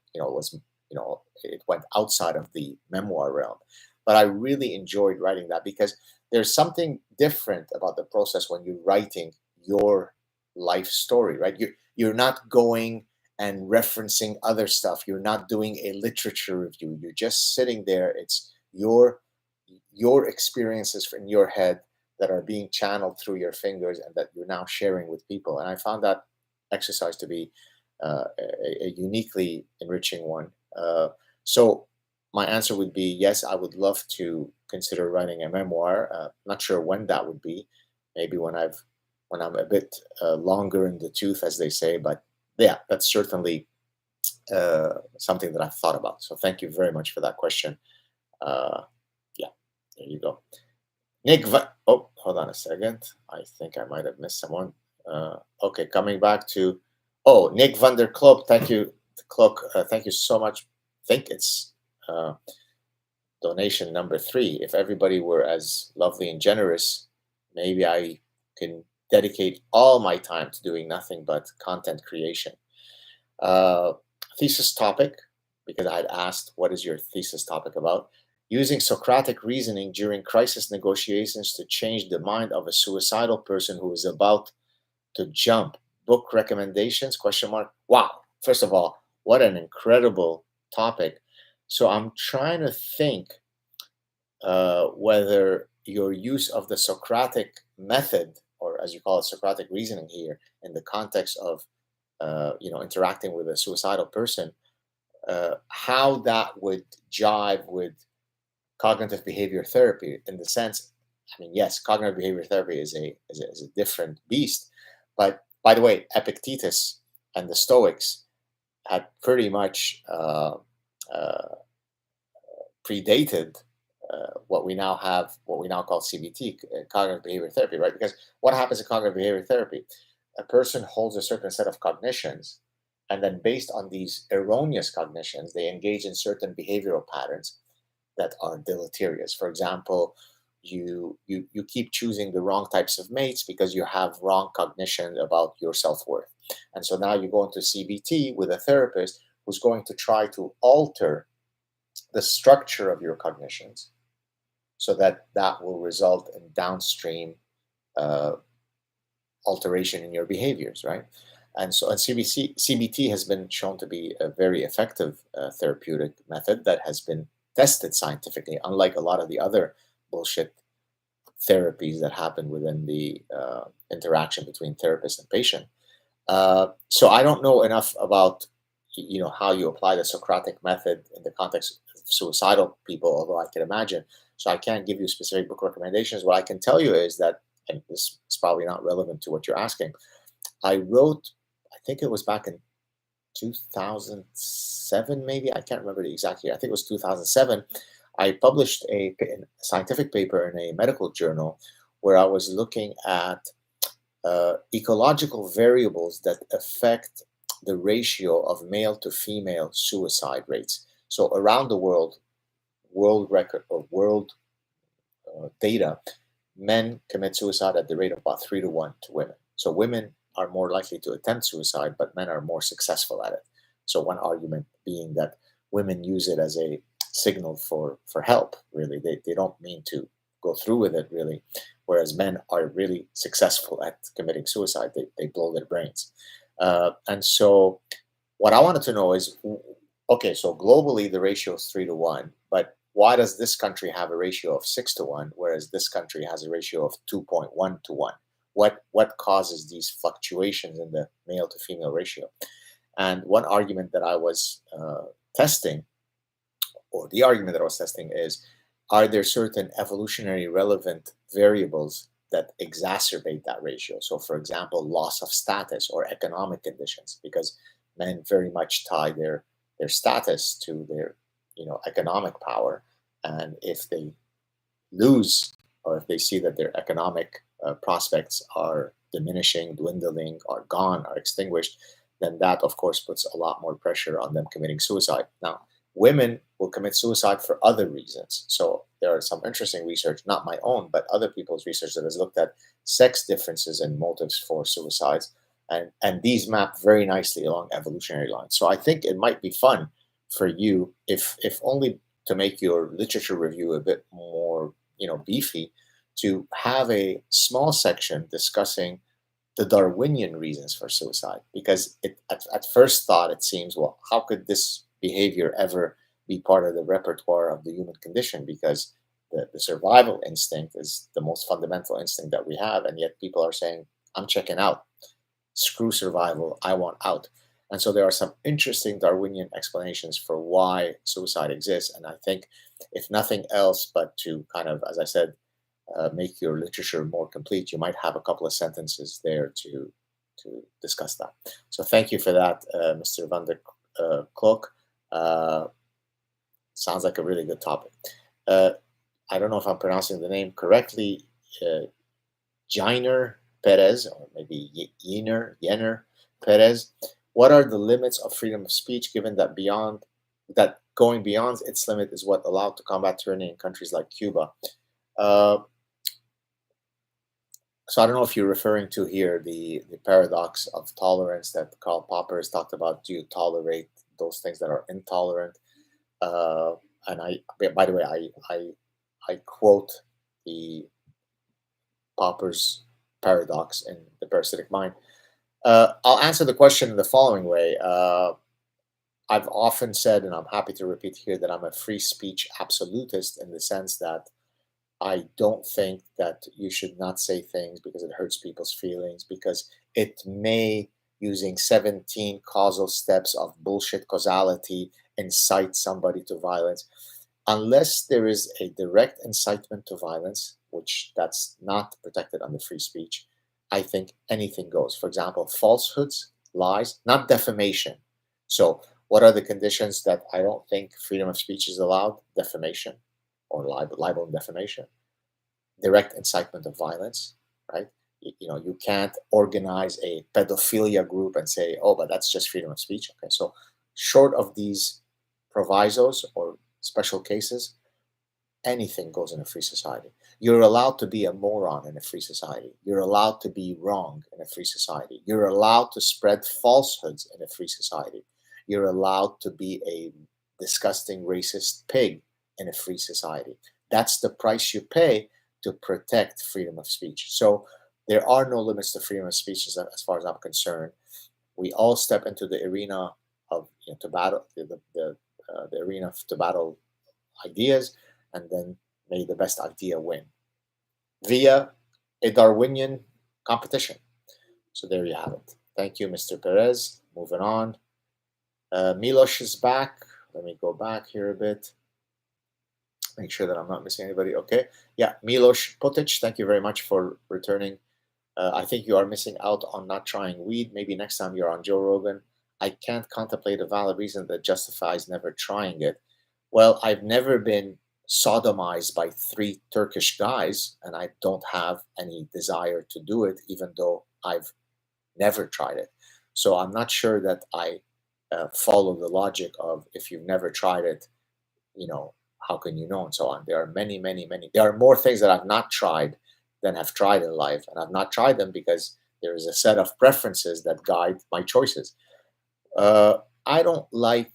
it went outside of the memoir realm. But I really enjoyed writing that because there's something different about the process when you're writing your life story, right? You're not going and referencing other stuff. You're not doing a literature review. You're just sitting there. It's your experiences in your head that are being channeled through your fingers and that you're now sharing with people. And I found that exercise to be a uniquely enriching one. So my answer would be yes, I would love to consider writing a memoir. Not sure when that would be. Maybe when I'm a bit longer in the tooth, as they say. But yeah, that's certainly something that I've thought about. So thank you very much for that question. Yeah, there you go. Oh, hold on a second. I think I might have missed someone. Okay, coming back to, Nick van der Kloop. Thank you, Cloak. Thank you so much. I think it's donation number 3. If everybody were as lovely and generous, maybe I can dedicate all my time to doing nothing but content creation. Thesis topic, because I had asked, what is your thesis topic about? Using Socratic reasoning during crisis negotiations to change the mind of a suicidal person who is about to jump. Book recommendations? Question mark. Wow. First of all, what an incredible topic. So I'm trying to think whether your use of the Socratic method, or as you call it, Socratic reasoning here, in the context of interacting with a suicidal person, how that would jive with cognitive behavior therapy in the sense, I mean, yes, cognitive behavior therapy is a different beast. But by the way, Epictetus and the Stoics had pretty much uh, predated what we now have, what we now call CBT, cognitive behavior therapy, right? Because what happens in cognitive behavior therapy? A person holds a certain set of cognitions, and then based on these erroneous cognitions, they engage in certain behavioral patterns that are deleterious. For example, you keep choosing the wrong types of mates because you have wrong cognition about your self-worth. And so now you go into CBT with a therapist who's going to try to alter the structure of your cognitions so that that will result in downstream uh, alteration in your behaviors, right? And so, and CBT has been shown to be a very effective therapeutic method that has been tested scientifically, unlike a lot of the other bullshit therapies that happen within the interaction between therapist and patient. So I don't know enough about how you apply the Socratic method in the context of suicidal people, although I can imagine. So I can't give you specific book recommendations. What I can tell you is that, and this is probably not relevant to what you're asking, I wrote, I think it was back in 2007, maybe. I can't remember the exact year. I think it was 2007. I published a scientific paper in a medical journal where I was looking at ecological variables that affect the ratio of male to female suicide rates. So around the world record or world data, men commit suicide at the rate of about 3 to 1 to women. So women are more likely to attempt suicide, but men are more successful at it. So one argument being that women use it as a signal for help, really. They don't mean to go through with it, really. Whereas men are really successful at committing suicide. They blow their brains. And so what I wanted to know is, okay, so globally the ratio is 3 to 1, but why does this country have a ratio of 6 to 1, whereas this country has a ratio of 2.1 to 1? What causes these fluctuations in the male to female ratio? And one argument that I was testing, or the argument that I was testing, is, are there certain evolutionary relevant variables that exacerbate that ratio? So, for example, loss of status or economic conditions, because men very much tie their status to their economic power, and if they lose, or if they see that their economic prospects are diminishing, dwindling, are gone, are extinguished, then that of course puts a lot more pressure on them committing suicide. Now, women will commit suicide for other reasons. So there are some interesting research, not my own, but other people's research that has looked at sex differences and motives for suicides. And these map very nicely along evolutionary lines. So I think it might be fun for you, if only to make your literature review a bit more, beefy, to have a small section discussing the Darwinian reasons for suicide. Because at first thought, it seems, well, how could this behavior ever be part of the repertoire of the human condition? Because the survival instinct is the most fundamental instinct that we have, and yet people are saying, I'm checking out. Screw survival, I want out. And so there are some interesting Darwinian explanations for why suicide exists. And I think, if nothing else, but to kind of, as I said, make your literature more complete, you might have a couple of sentences there to discuss that. So thank you for that, Mr. van der Klok. Sounds like a really good topic. I don't know if I'm pronouncing the name correctly. Jiner Perez, or maybe Yener Perez. What are the limits of freedom of speech, given that going beyond its limit is what allowed to combat tyranny in countries like Cuba? So I don't know if you're referring to here the paradox of tolerance that Karl Popper has talked about. Do you tolerate those things that are intolerant? And by the way, I quote the Popper's paradox in the Parasitic Mind. I'll answer the question in the following way. I've often said, and I'm happy to repeat here, that I'm a free speech absolutist, in the sense that I don't think that you should not say things because it hurts people's feelings, because it may, using 17 causal steps of bullshit causality, incite somebody to violence. Unless there is a direct incitement to violence, which that's not protected under free speech, I think anything goes. For example, falsehoods, lies, not defamation. So, what are the conditions that I don't think freedom of speech is allowed? Defamation or libel and defamation, direct incitement of violence, right? You can't organize a pedophilia group and say, oh, but that's just freedom of speech. Okay, so short of these provisos or special cases, anything goes in a free society. You're allowed to be a moron in a free society. You're allowed to be wrong in a free society. You're allowed to spread falsehoods in a free society. You're allowed to be a disgusting racist pig in a free society. That's the price you pay to protect freedom of speech. So there are no limits to freedom of speech as far as I'm concerned. We all step into the arena of to battle the arena to battle ideas, and then may the best idea win via a Darwinian competition. So there you have it. Thank you, Mr. Perez. Moving on. Milos is back. Let me go back here a bit. Make sure that I'm not missing anybody. Okay. Yeah, Milos Potic, thank you very much for returning. I think you are missing out on not trying weed. Maybe next time you're on Joe Rogan. I can't contemplate a valid reason that justifies never trying it. Well, I've never been sodomized by 3 Turkish guys, and I don't have any desire to do it, even though I've never tried it. So I'm not sure that I follow the logic of if you've never tried it, how can you know, and so on. There are many, many, many. There are more things that I've not tried than have tried in life, and I've not tried them because there is a set of preferences that guide my choices. I don't like.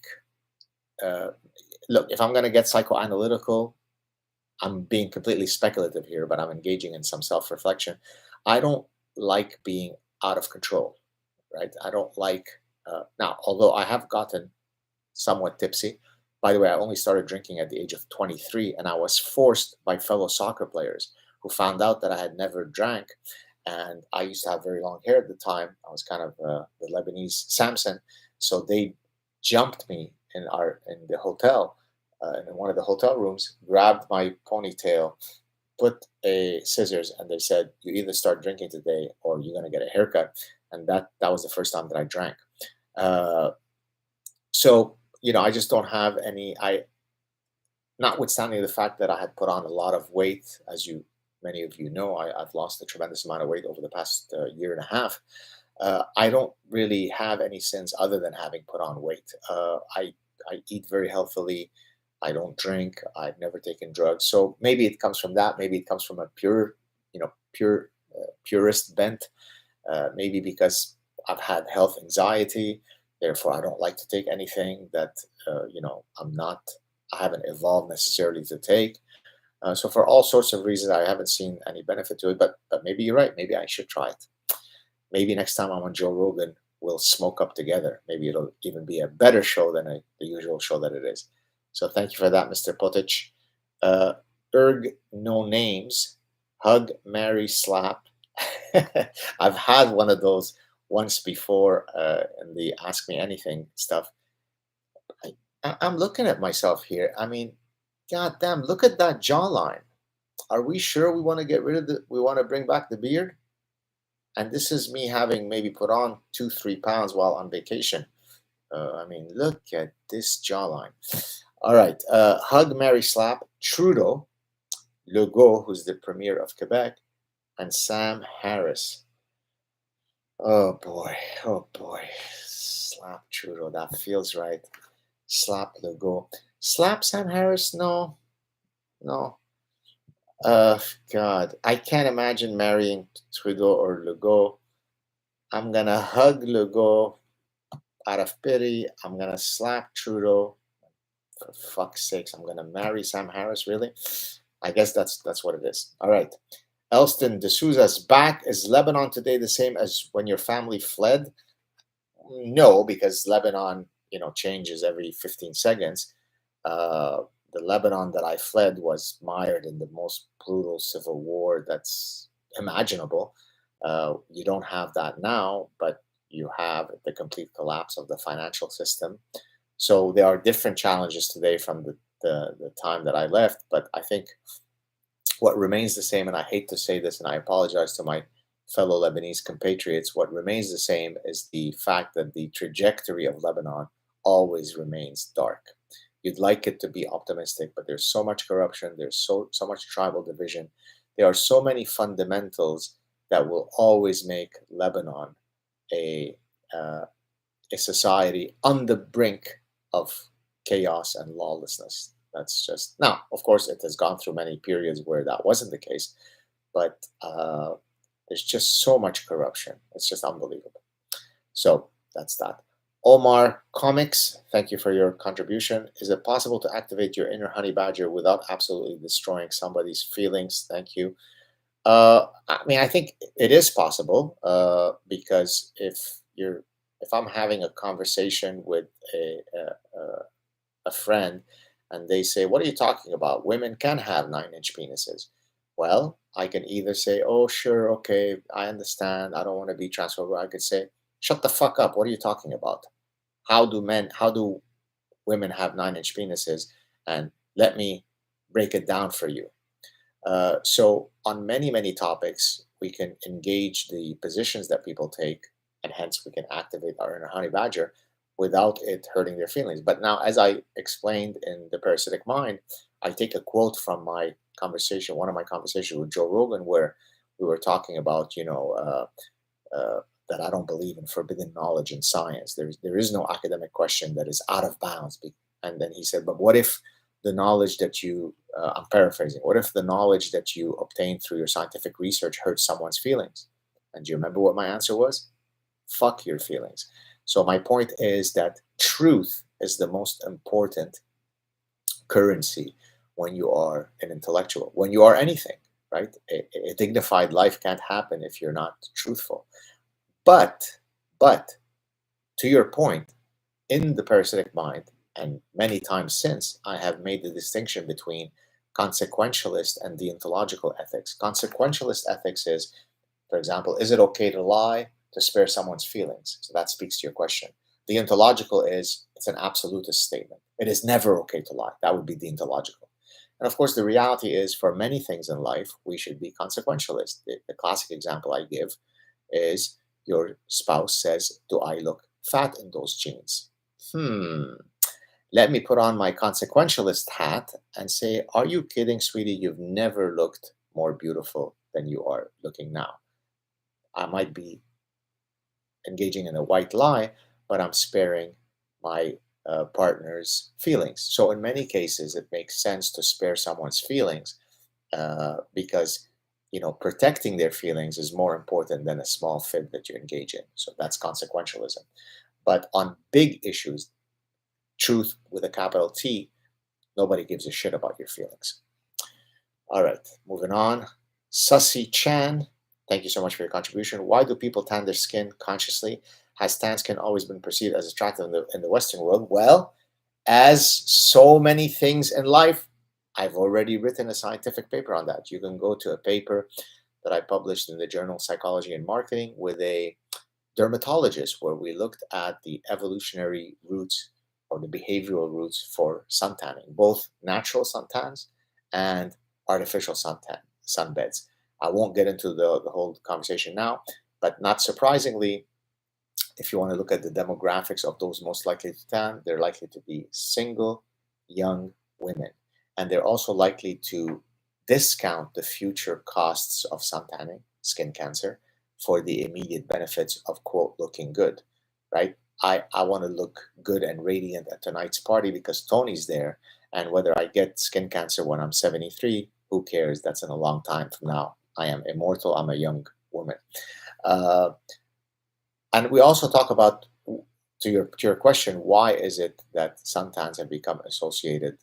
Look, if I'm going to get psychoanalytical, I'm being completely speculative here, but I'm engaging in some self-reflection. I don't like being out of control, right? I don't like. Now, although I have gotten somewhat tipsy. By the way, I only started drinking at the age of 23, and I was forced by fellow soccer players who found out that I had never drank. And I used to have very long hair at the time. I was kind of the Lebanese Samson, so they jumped me in the hotel, in one of the hotel rooms, grabbed my ponytail, put a scissors, and they said, "You either start drinking today, or you're gonna get a haircut." And that was the first time that I drank. Uh, so I just don't have any. Notwithstanding the fact that I had put on a lot of weight, as many of you know, I've lost a tremendous amount of weight over the past year and a half. I don't really have any sins other than having put on weight. I eat very healthily. I don't drink. I've never taken drugs. So maybe it comes from that. Maybe it comes from a purist bent. Maybe because I've had health anxiety. Therefore, I don't like to take anything that I haven't evolved necessarily to take. So for all sorts of reasons, I haven't seen any benefit to it. But maybe you're right. Maybe I should try it. Maybe next time I'm on Joe Rogan, we'll smoke up together. Maybe it'll even be a better show than the usual show that it is. So thank you for that, Mr. Potic. No names. Hug, marry, slap. I've had one of those once before in the Ask Me Anything stuff. I'm looking at myself here. I mean, God damn, look at that jawline. Are we sure we want to get rid of we want to bring back the beard? And this is me having maybe put on 2-3 pounds while on vacation. I mean, look at this jawline. All right. Hug, marry, slap. Trudeau, Legault, who's the premier of Quebec, and Sam Harris. Oh boy. Oh boy. Slap Trudeau. That feels right. Slap Legault. Slap Sam Harris? No. No. God. I can't imagine marrying Trudeau or Legault. I'm going to hug Legault out of pity. I'm going to slap Trudeau. For fuck's sakes, I'm going to marry Sam Harris, really? I guess that's what it is. All right. Elston D'Souza's back. Is Lebanon today the same as when your family fled? No, because Lebanon, changes every 15 seconds. The Lebanon that I fled was mired in the most brutal civil war that's imaginable. You don't have that now, but you have the complete collapse of the financial system. So there are different challenges today from the the time that I left. But I think what remains the same, and I hate to say this, and I apologize to my fellow Lebanese compatriots, what remains the same is the fact that the trajectory of Lebanon always remains dark. You'd like it to be optimistic, but there's so much corruption, there's so much tribal division, there are so many fundamentals that will always make Lebanon a a society on the brink of chaos and lawlessness. That's just now, of course, it has gone through many periods where that wasn't the case, but there's just so much corruption. It's just unbelievable. So that's that. Omar Comics, thank you for your contribution. Is it possible to activate your inner honey badger without absolutely destroying somebody's feelings? Thank you. I mean, I think it is possible because if I'm having a conversation with a friend and they say, "What are you talking about? Women can have 9-inch penises." Well, I can either say, "Oh, sure, okay, I understand. I don't want to be transphobic." I could say, "Shut the fuck up. What are you talking about? How do women have 9-inch penises? And let me break it down for you." So on many topics, we can engage the positions that people take, and hence we can activate our inner honey badger without it hurting their feelings. But now, as I explained in the Parasitic Mind, I take a quote from my conversation, one of my conversations with Joe Rogan, where we were talking about, that I don't believe in forbidden knowledge in science. There is no academic question that is out of bounds. And then he said, "But what if the knowledge that I'm paraphrasing, what if the knowledge that you obtained through your scientific research hurts someone's feelings?" And do you remember what my answer was? Fuck your feelings. So my point is that truth is the most important currency when you are an intellectual, when you are anything, right? A dignified life can't happen if you're not truthful. But to your point, in the Parasitic Mind, and many times since, I have made the distinction between consequentialist and deontological ethics. Consequentialist ethics is, for example, is it okay to lie to spare someone's feelings? So that speaks to your question. Deontological is, it's an absolutist statement. It is never okay to lie. That would be deontological. And of course, the reality is, for many things in life, we should be consequentialist. The classic example I give is your spouse says, "Do I look fat in those jeans?" Let me put on my consequentialist hat and say, "Are you kidding, sweetie? You've never looked more beautiful than you are looking now." I might be engaging in a white lie, but I'm sparing my partner's feelings. So in many cases, it makes sense to spare someone's feelings because protecting their feelings is more important than a small fib that you engage in. So that's consequentialism. But on big issues, truth with a capital T, nobody gives a shit about your feelings. All right, moving on. Sussy Chan, thank you so much for your contribution. Why do people tan their skin consciously? Has tan skin always been perceived as attractive in the Western world? Well, as so many things in life, I've already written a scientific paper on that. You can go to a paper that I published in the journal Psychology and Marketing with a dermatologist, where we looked at the evolutionary roots or the behavioral roots for suntanning, both natural suntans and artificial sunbeds. I won't get into the whole conversation now, but not surprisingly, if you want to look at the demographics of those most likely to tan, they're likely to be single, young women. And they're also likely to discount the future costs of suntanning, skin cancer, for the immediate benefits of, quote, looking good, right? I want to look good and radiant at tonight's party because Tony's there. And whether I get skin cancer when I'm 73, who cares? That's in a long time from now. I am immortal. I'm a young woman. And we also talk about, to your question, why is it that suntans have become associated,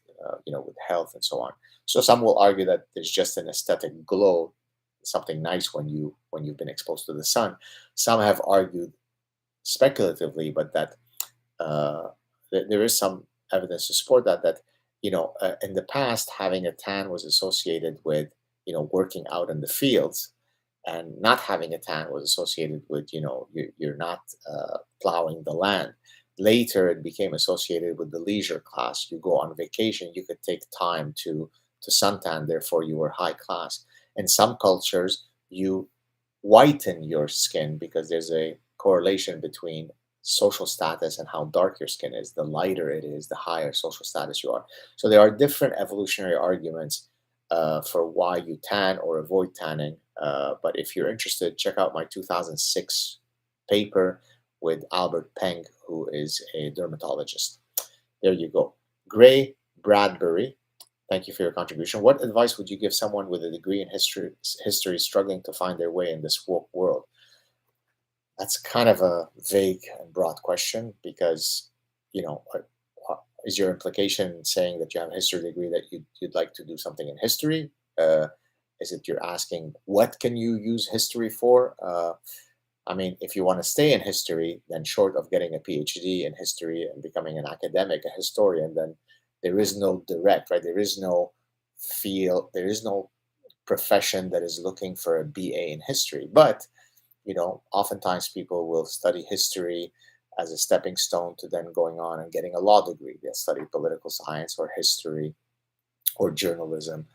with health and so on? So some will argue that there's just an aesthetic glow, something nice when you've been exposed to the sun. Some have argued speculatively, but that there is some evidence to support that in the past, having a tan was associated with working out in the fields, and not having a tan was associated with you're not plowing the land. Later, it became associated with the leisure class. You go on vacation, you could take time to suntan, therefore you were high class. In some cultures, you whiten your skin because there's a correlation between social status and how dark your skin is. The lighter it is, the higher social status you are. So there are different evolutionary arguments for why you tan or avoid tanning. But if you're interested, check out my 2006 paper with Albert Peng, who is a dermatologist. There you go. Gray Bradbury, thank you for your contribution. What advice would you give someone with a degree in history struggling to find their way in this woke world? That's kind of a vague and broad question because, is your implication saying that you have a history degree that you'd like to do something in history? Uh, is it you're asking what can you use history for? I mean, if you want to stay in history, then short of getting a PhD in history and becoming an academic, a historian, then there is no direct, right? There is no field, there is no profession that is looking for a BA in history. But, oftentimes people will study history as a stepping stone to then going on and getting a law degree. They'll study political science or history or journalism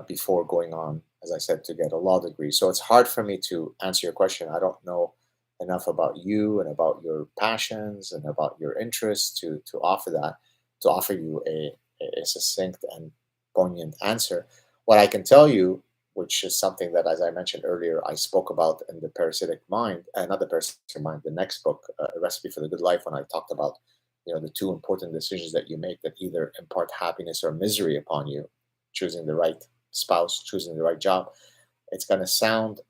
before going on, as I said, to get a law degree. So it's hard for me to answer your question. I don't know enough about you and about your passions and about your interests to offer you a succinct and poignant answer. What I can tell you, which is something that, as I mentioned earlier, I spoke about in the Parasitic Mind, not the Parasitic Mind, the next book, A Recipe for the Good Life, when I talked about the two important decisions that you make that either impart happiness or misery upon you, choosing the right spouse, choosing the right job. It's going to sound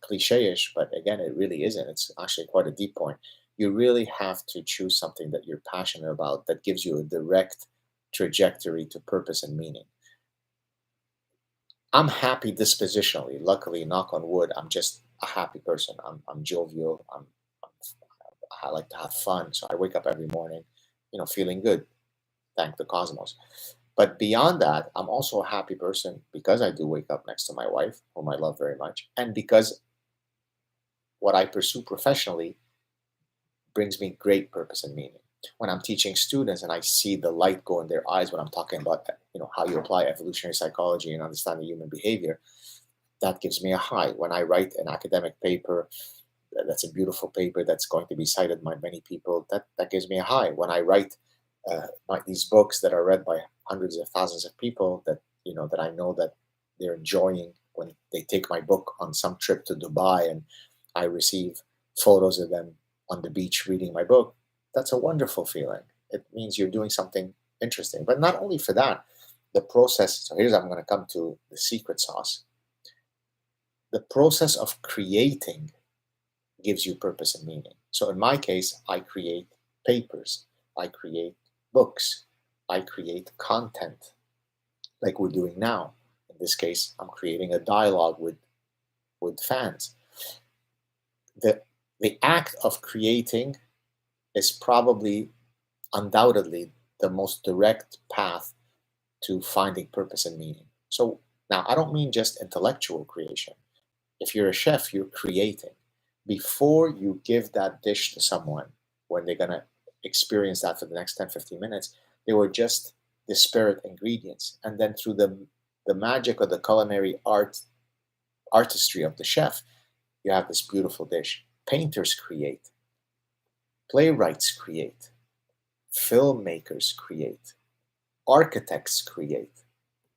cliche-ish, but again, it really isn't. It's actually quite a deep point. You really have to choose something that you're passionate about that gives you a direct trajectory to purpose and meaning. I'm happy dispositionally. Luckily, knock on wood, I'm just a happy person. I'm jovial. I like to have fun. So I wake up every morning, feeling good. Thank the cosmos. But beyond that, I'm also a happy person because I do wake up next to my wife, whom I love very much, and because what I pursue professionally brings me great purpose and meaning. When I'm teaching students and I see the light go in their eyes when I'm talking about how you apply evolutionary psychology and understanding human behavior, that gives me a high. When I write an academic paper, that's a beautiful paper that's going to be cited by many people, that gives me a high. When I write these books that are read by hundreds of thousands of people that I know that they're enjoying when they take my book on some trip to Dubai and I receive photos of them on the beach reading my book, that's a wonderful feeling. It means you're doing something interesting. But not only for that, the process. So here's I'm going to come to the secret sauce. The process of creating gives you purpose and meaning. So in my case, I create papers, I create books, I create content like we're doing now. In this case, I'm creating a dialogue with fans. The act of creating is probably undoubtedly the most direct path to finding purpose and meaning. So now I don't mean just intellectual creation. If you're a chef, you're creating. Before you give that dish to someone, when they're going to experience that for the next 10, 15 minutes, they were just disparate ingredients. And then through the magic of the culinary artistry of the chef, you have this beautiful dish. Painters create, playwrights create, filmmakers create, architects create,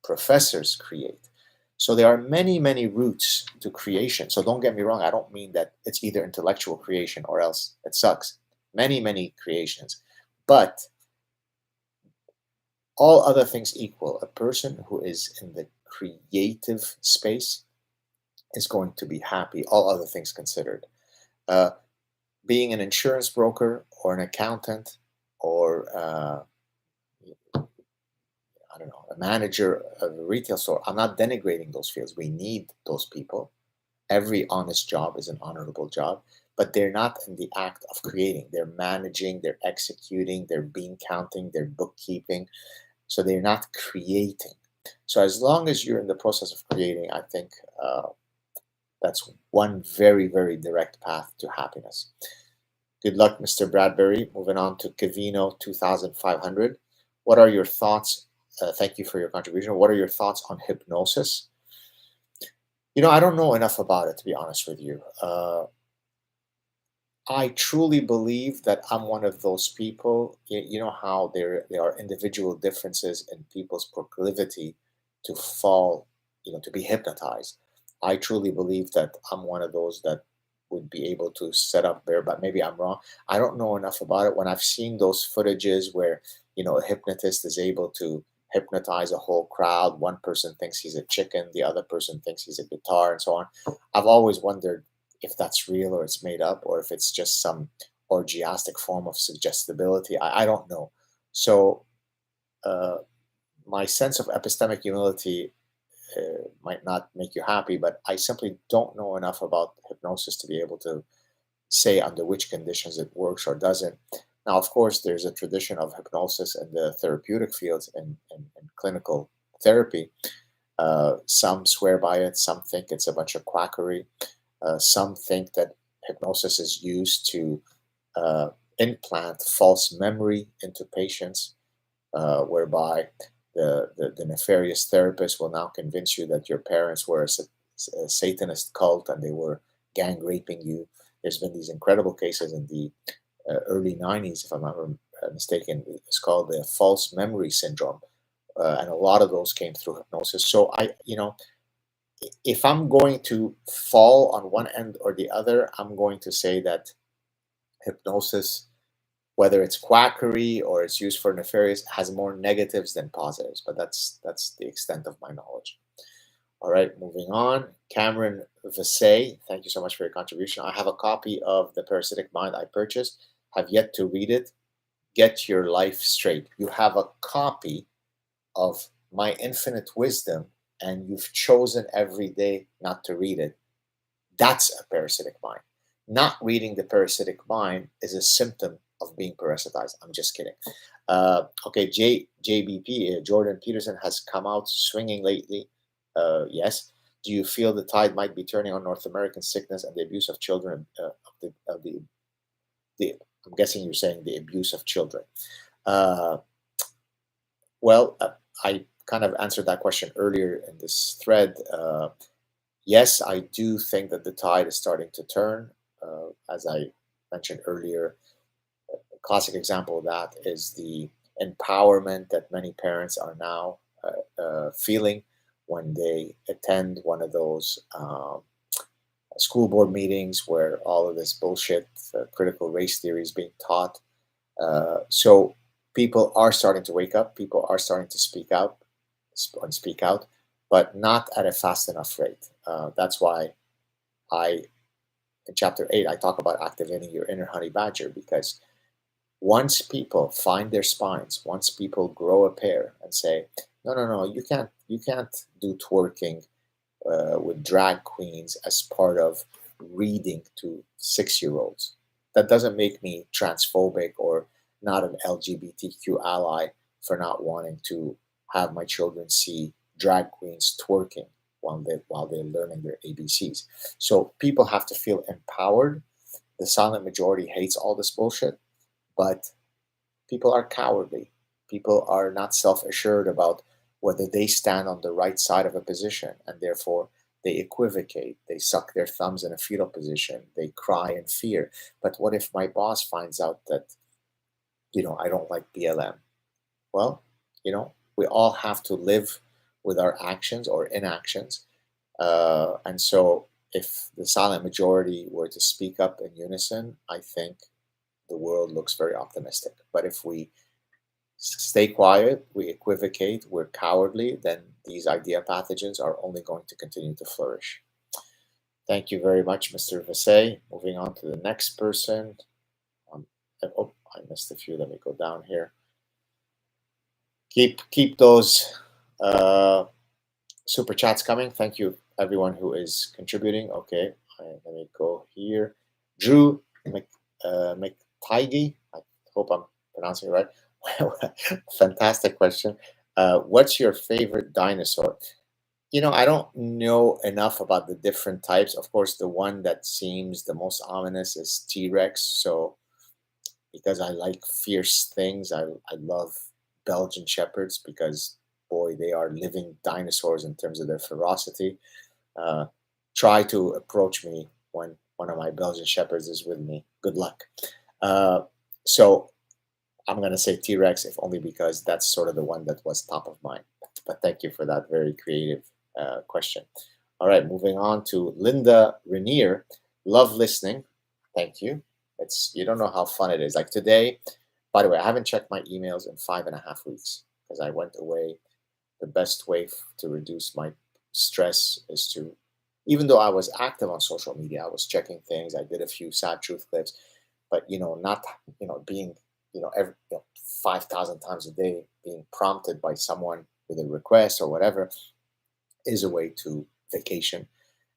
professors create. So there are many, many routes to creation. So don't get me wrong, I don't mean that it's either intellectual creation or else it sucks. Many, many creations. But all other things equal, a person who is in the creative space is going to be happy, all other things considered. Being an insurance broker or an accountant or I don't know, a manager of a retail store, I'm not denigrating those fields. We need those people. Every honest job is an honorable job, but they're not in the act of creating. They're managing, they're executing, they're bean counting, they're bookkeeping. So they're not creating. So as long as you're in the process of creating, I think that's one very, very direct path to happiness. Good luck, Mr. Bradbury. Moving on to Kavino 2500. What are your thoughts? Thank you for your contribution. What are your thoughts on hypnosis? I don't know enough about it, to be honest with you. I truly believe that I'm one of those people. You know how there are individual differences in people's proclivity to fall, to be hypnotized. I truly believe that I'm one of those that would be able to set up there, but maybe I'm wrong. I don't know enough about it. When I've seen those footages where, a hypnotist is able to hypnotize a whole crowd, one person thinks he's a chicken, the other person thinks he's a guitar, and so on. I've always wondered if that's real or it's made up or if it's just some orgiastic form of suggestibility. I don't know. So uh, my sense of epistemic humility might not make you happy, but I simply don't know enough about hypnosis to be able to say under which conditions it works or doesn't. Now, of course, there's a tradition of hypnosis in the therapeutic fields and clinical therapy. Some swear by it, some think it's a bunch of quackery. Some think that hypnosis is used to uh, implant false memory into patients, whereby the nefarious therapist will now convince you that your parents were a Satanist cult and they were gang raping you. There's been these incredible cases in the early 90s, if I'm not mistaken. It's called the false memory syndrome. And a lot of those came through hypnosis. So if I'm going to fall on one end or the other, I'm going to say that hypnosis, whether it's quackery or it's used for nefarious, has more negatives than positives. But that's the extent of my knowledge. All right, moving on. Cameron Vasey, thank you so much for your contribution. I have a copy of The Parasitic Mind I purchased, have yet to read it. Get your life straight. You have a copy of My Infinite Wisdom, and you've chosen every day not to read it. That's a parasitic mind. Not reading The Parasitic Mind is a symptom of being parasitized. I'm just kidding. Okay, JBP, Jordan Peterson has come out swinging lately. Yes. Do you feel the tide might be turning on North American sickness and the abuse of children? The I'm guessing you're saying the abuse of children. Uh, well, I kind of answered that question earlier in this thread. Yes, I do think that the tide is starting to turn. As I mentioned earlier, a classic example of that is the empowerment that many parents are now feeling when they attend one of those school board meetings where all of this bullshit, critical race theory is being taught. So people are starting to wake up. People are starting to speak out, but not at a fast enough rate. That's why in chapter 8, I talk about activating your inner honey badger, because once people find their spines, once people grow a pair and say, no, no, no, you can't do twerking with drag queens as part of reading to 6-year-olds. That doesn't make me transphobic or not an LGBTQ ally for not wanting to have my children see drag queens twerking while they're learning their ABCs. So people have to feel empowered. The silent majority hates all this bullshit, but people are cowardly. People are not self assured about whether they stand on the right side of a position, and therefore they equivocate. They suck their thumbs in a fetal position. They cry in fear. But what if my boss finds out that, I don't like BLM? Well, we all have to live with our actions or inactions. And so if the silent majority were to speak up in unison, I think the world looks very optimistic. But if we stay quiet, we equivocate, we're cowardly, then these idea pathogens are only going to continue to flourish. Thank you very much, Mr. Vasey. Moving on to the next person. Um, oh, I missed a few. Let me go down here. Keep those super chats coming. Thank you, everyone who is contributing. Okay, let me go here. Drew McTigy. I hope I'm pronouncing it right. Fantastic question. What's your favorite dinosaur? I don't know enough about the different types. Of course, the one that seems the most ominous is T Rex. So because I like fierce things. I love Belgian shepherds because, boy, they are living dinosaurs in terms of their ferocity. Uh, Try to approach me when one of my Belgian shepherds is with me. Good luck. Uh, so I'm going to say T Rex, if only because that's sort of the one that was top of mind. But thank you for that very creative question. All right, moving on to Linda Rainier. Love listening. Thank you. It's you don't know how fun it is. Like today, by the way, I haven't checked my emails in 5.5 weeks because I went away. The best way to reduce my stress is to, even though I was active on social media, I was checking things. I did a few sad truth clips, but not being every 5,000 times a day being prompted by someone with a request or whatever is a way to vacation.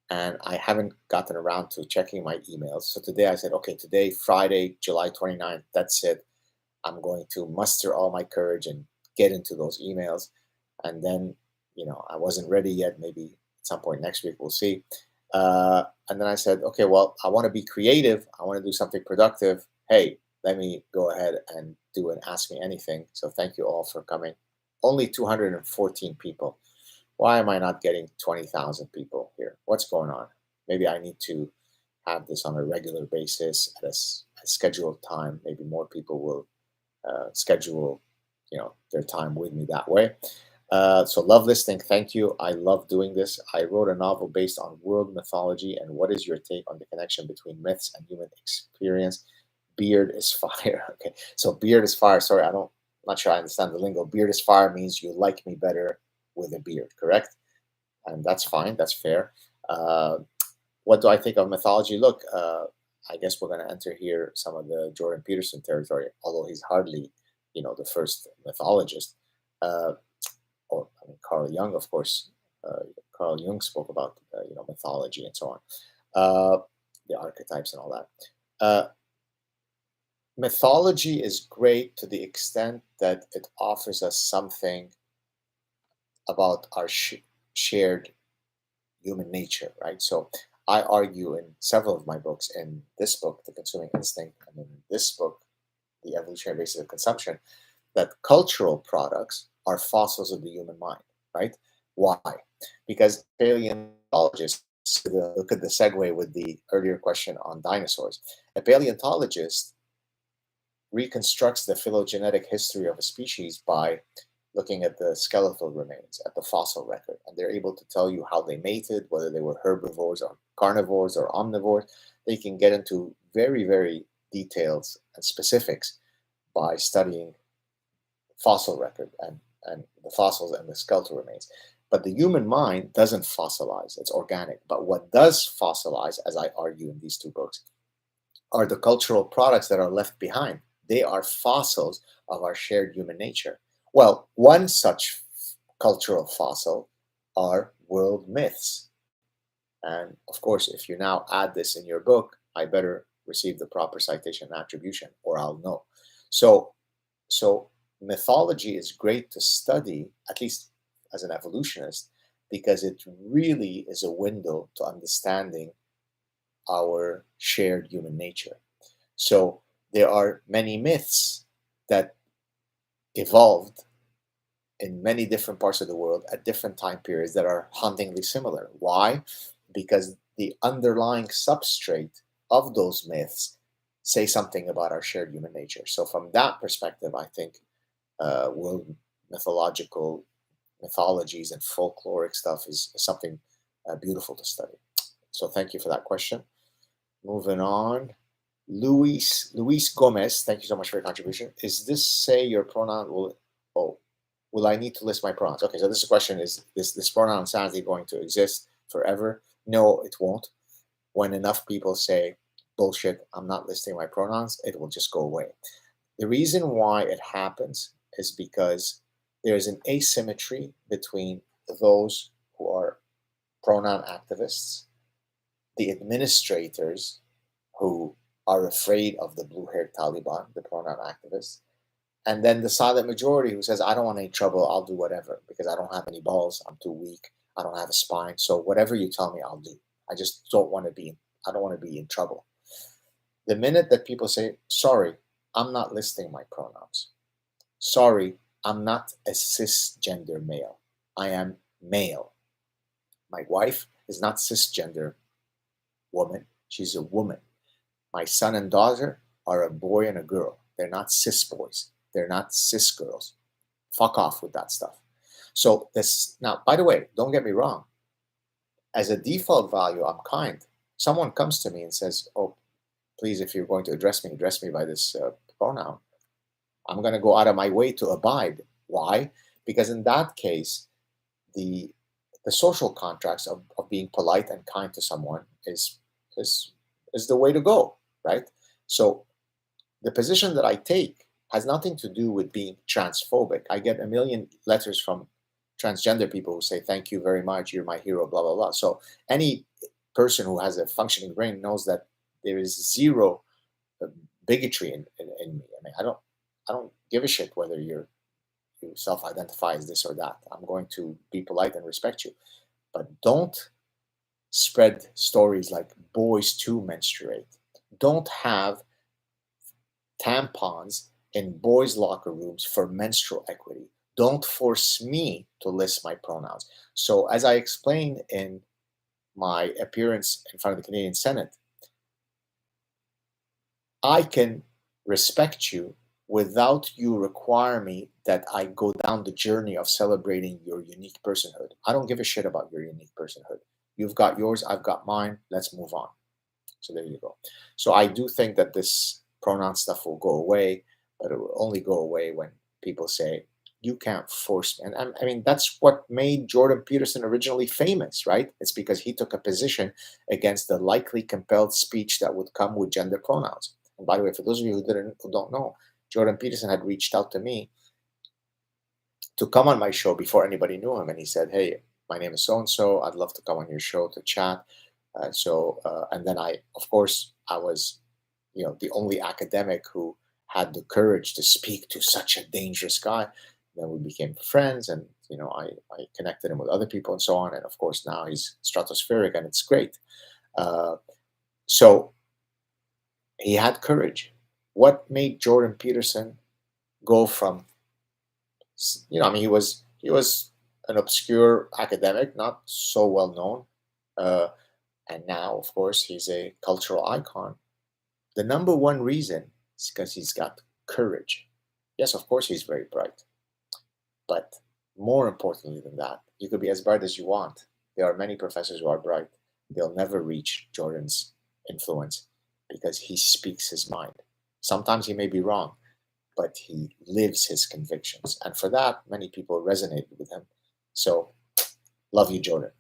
And I haven't gotten around to checking my emails. So today I said, okay, today, Friday, July 29th, that's it. I'm going to muster all my courage and get into those emails. And then, I wasn't ready yet. Maybe at some point next week, we'll see. And then I said, okay, well, I want to be creative. I want to do something productive. Hey, let me go ahead and do an Ask Me Anything. So thank you all for coming. Only 214 people. Why am I not getting 20,000 people here? What's going on? Maybe I need to have this on a regular basis at a scheduled time. Maybe more people will schedule, their time with me that way. So love listening. Thank you. I love doing this. I wrote a novel based on world mythology. And what is your take on the connection between myths and human experience? Beard is fire. Okay. So beard is fire. Sorry, not sure I understand the lingo. Beard is fire means you like me better with a beard, correct? And that's fine. That's fair. Uh, what do I think of mythology? Look, I guess we're going to enter here some of the Jordan Peterson territory, although he's hardly, the first mythologist. Or I mean, Carl Jung, of course. Carl Jung spoke about, mythology and so on, the archetypes and all that. Mythology is great to the extent that it offers us something about our shared human nature, right? So I argue in several of my books, in this book, The Consuming Instinct, and in this book, The Evolutionary Basis of Consumption, that cultural products are fossils of the human mind, right? Why? Because paleontologists, look at the segue with the earlier question on dinosaurs. A paleontologist reconstructs the phylogenetic history of a species by looking at the skeletal remains, at the fossil record, and they're able to tell you how they mated, whether they were herbivores or carnivores or omnivores. They can get into very, very details and specifics by studying fossil record and the fossils and the skeletal remains. But the human mind doesn't fossilize, it's organic. But what does fossilize, as I argue in these two books, are the cultural products that are left behind. They are fossils of our shared human nature. Well, one such cultural fossil are world myths. And of course, if you now add this in your book, I better receive the proper citation and attribution, or I'll know. So mythology is great to study, at least as an evolutionist, because it really is a window to understanding our shared human nature. So there are many myths that evolved in many different parts of the world at different time periods that are hauntingly similar. Why? Because the underlying substrate of those myths say something about our shared human nature. So from that perspective, I think world mythologies and folkloric stuff is something beautiful to study. So thank you for that question. Moving on. Luis Gomez, thank you so much for your contribution. Is this say your pronoun will I need to list my pronouns? Okay, so this question is this pronoun sanity going to exist forever? No, it won't. When enough people say bullshit, I'm not listing my pronouns, it will just go away. The reason why it happens is because there's an asymmetry between those who are pronoun activists, the administrators who are afraid of the blue-haired Taliban, the pronoun activists, and then the silent majority who says, I don't want any trouble, I'll do whatever, because I don't have any balls, I'm too weak, I don't have a spine, so whatever you tell me, I'll do. I just don't want to be in trouble. The minute that people say, sorry, I'm not listing my pronouns. Sorry, I'm not a cisgender male. I am male. My wife is not cisgender woman. She's a woman. My son and daughter are a boy and a girl. They're not cis boys. They're not cis girls. Fuck off with that stuff. So this, now, by the way, don't get me wrong. As a default value, I'm kind. Someone comes to me and says, "Oh, please, if you're going to address me by this pronoun." I'm going to go out of my way to abide. Why? Because in that case, the social contracts of being polite and kind to someone is the way to go, right? So the position that I take has nothing to do with being transphobic. I get a million letters from transgender people who say, "Thank you very much, you're my hero," blah blah blah. So any person who has a functioning brain knows that there is zero bigotry in me. I mean, I don't give a shit whether you self-identify as this or that. I'm going to be polite and respect you, but don't spread stories like boys too menstruate. Don't have tampons in boys' locker rooms for menstrual equity. Don't force me to list my pronouns. So as I explained in my appearance in front of the Canadian Senate, I can respect you without you require me that I go down the journey of celebrating your unique personhood. I don't give a shit about your unique personhood. You've got yours, I've got mine. Let's move on. So there you go. So I do think that this pronoun stuff will go away, but it will only go away when people say, "You can't force me." And I mean, that's what made Jordan Peterson originally famous, right? It's because he took a position against the likely compelled speech that would come with gender pronouns. And by the way, for those of you who don't know, Jordan Peterson had reached out to me to come on my show before anybody knew him, and he said, "Hey, my name is so and so. I'd love to come on your show to chat." And then of course, I was, the only academic who had the courage to speak to such a dangerous guy. Then we became friends, and I connected him with other people and so on. And of course, now he's stratospheric, and it's great. So he had courage. What made Jordan Peterson go from, I mean, he was an obscure academic, not so well known, and now, of course, he's a cultural icon. The number one reason is because he's got courage. Yes, of course, he's very bright. But more importantly than that, you could be as bright as you want. There are many professors who are bright. They'll never reach Jordan's influence because he speaks his mind. Sometimes he may be wrong, but he lives his convictions. And for that, many people resonated with him. So, love you, Jordan.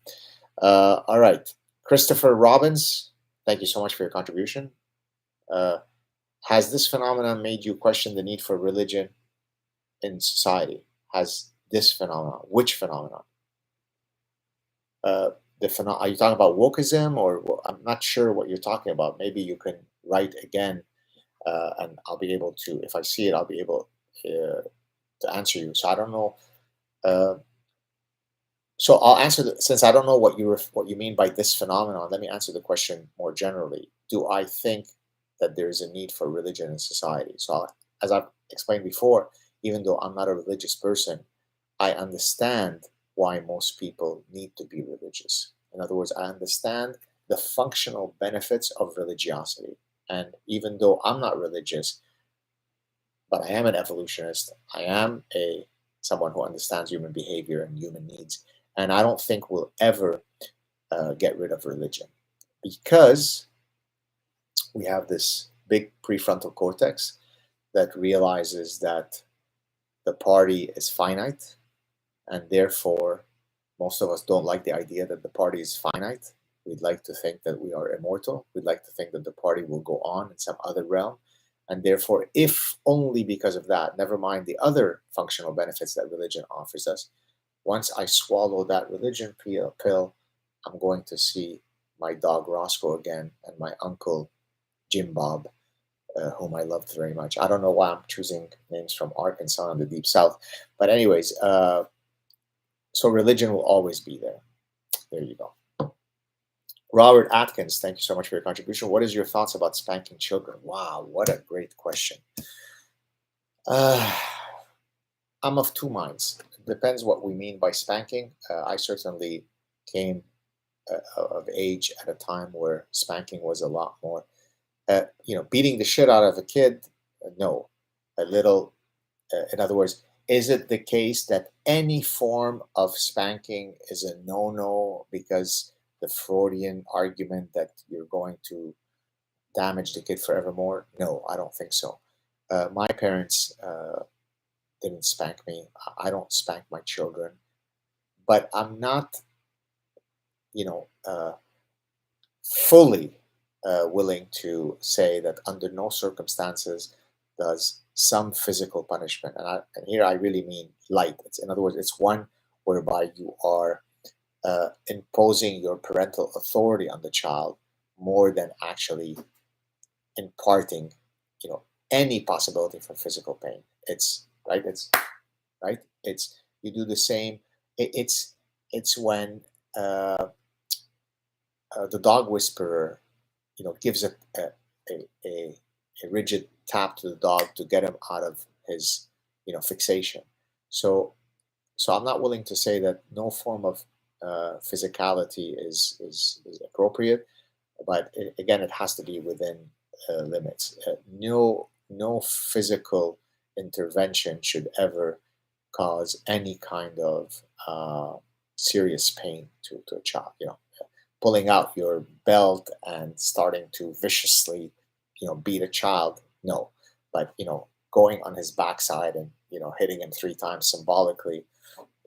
All right. Christopher Robbins, thank you so much for your contribution. Has this phenomenon made you question the need for religion in society? Has this phenomenon, which phenomenon? Are you talking about wokeism, or I'm not sure what you're talking about. Maybe you can write again, and I'll be able to, if I see it, I'll be able to answer you. So I don't know. So I'll answer since I don't know what you mean by this phenomenon. Let me answer the question more generally. Do I think that there is a need for religion in society? So as I've explained before, even though I'm not a religious person, I understand why most people need to be religious. In other words, I understand the functional benefits of religiosity. And even though I'm not religious, but I am an evolutionist, I am someone who understands human behavior and human needs. And I don't think we'll ever get rid of religion because we have this big prefrontal cortex that realizes that the party is finite, and therefore most of us don't like the idea that the party is finite. We'd like to think that we are immortal. We'd like to think that the party will go on in some other realm. And therefore, if only because of that, never mind the other functional benefits that religion offers us, once I swallow that religion pill, I'm going to see my dog Roscoe again and my uncle Jim Bob, whom I loved very much. I don't know why I'm choosing names from Arkansas in the Deep South. But anyways, so religion will always be there. There you go. Robert Atkins, thank you so much for your contribution. What is your thoughts about spanking children? Wow, what a great question. Uh, I'm of two minds. It depends what we mean by spanking. I certainly came of age at a time where spanking was a lot more. Beating the shit out of a kid, no. A little, in other words, is it the case that any form of spanking is a no-no because the Freudian argument that you're going to damage the kid forevermore? No, I don't think so. My parents didn't spank me. I don't spank my children, but I'm not, you know, fully willing to say that under no circumstances does some physical punishment, and here I really mean light. In other words, it's one whereby you are imposing your parental authority on the child more than actually imparting, you know, any possibility for physical pain. It's right. It's right. It's you do the same. It's when the dog whisperer, gives a rigid tap to the dog to get him out of his, fixation. So, so I'm not willing to say that no form of physicality is appropriate, but again, it has to be within limits. No physical intervention should ever cause any kind of serious pain to a child. Pulling out your belt and starting to viciously, beat a child, no. But going on his backside and hitting him three times symbolically,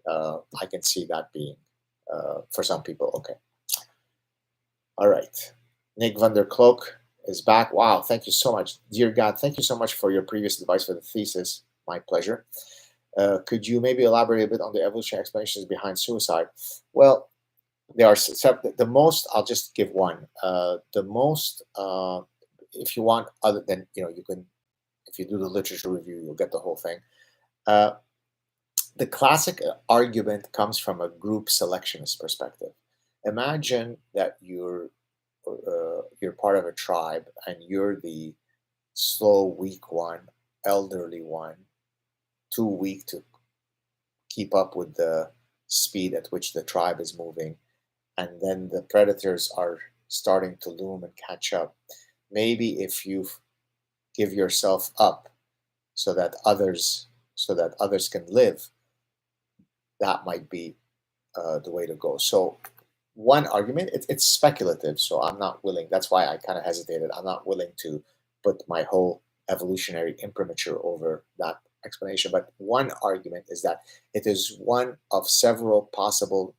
I can see that being for some people okay. All right, Nick van der Cloak is back. Wow, thank you so much, dear God. Thank you so much for your previous advice for the thesis. My pleasure. Could you maybe elaborate a bit on the evolutionary explanations behind suicide? Well, there are the most. I'll just give one. The most, if you want, other than you can, if you do the literature review, you'll get the whole thing. Uh, the classic argument comes from a group selectionist perspective. Imagine that you're part of a tribe and you're the slow, weak one, elderly one, too weak to keep up with the speed at which the tribe is moving, and then the predators are starting to loom and catch up. Maybe if you give yourself up so that others can live, that might be the way to go. So one argument, it's speculative, so I'm not willing. That's why I kind of hesitated. I'm not willing to put my whole evolutionary imprimatur over that explanation. But one argument is that it is one of several possible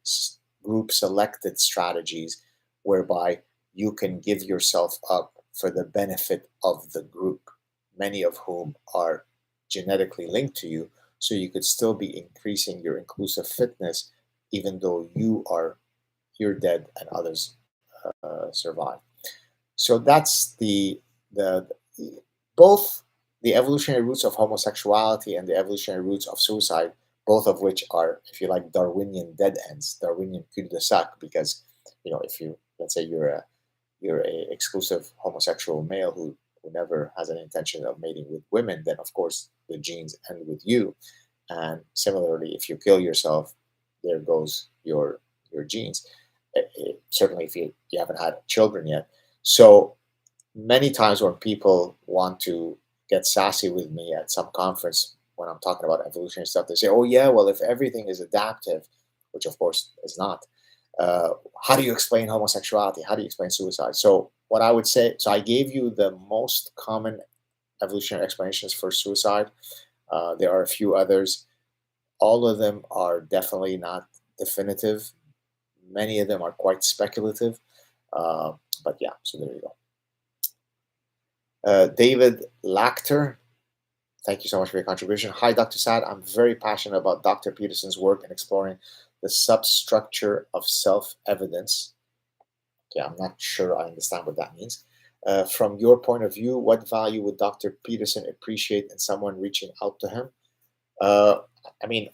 group selected strategies whereby you can give yourself up for the benefit of the group, many of whom are genetically linked to you. So you could still be increasing your inclusive fitness, even though you're dead and others survive. So that's the both the evolutionary roots of homosexuality and the evolutionary roots of suicide, both of which are, if you like, Darwinian dead ends, Darwinian cul-de-sac. Because if you, let's say, you're a exclusive homosexual male who never has an intention of mating with women, then of course the genes end with you. And similarly, if you kill yourself, there goes your genes. Certainly, if you haven't had children yet. So many times when people want to get sassy with me at some conference when I'm talking about evolutionary stuff, they say, "Oh yeah, well if everything is adaptive," which of course is not. How do you explain homosexuality? How do you explain suicide? So what I would say, so I gave you the most common evolutionary explanations for suicide. There are a few others. All of them are definitely not definitive. Many of them are quite speculative. But yeah, so there you go. David Lachter, thank you so much for your contribution. Hi, Dr. Saad. I'm very passionate about Dr. Peterson's work in exploring the substructure of self-evidence. Okay, I'm not sure I understand what that means. From your point of view, what value would Dr. Peterson appreciate in someone reaching out to him? Uh, I mean,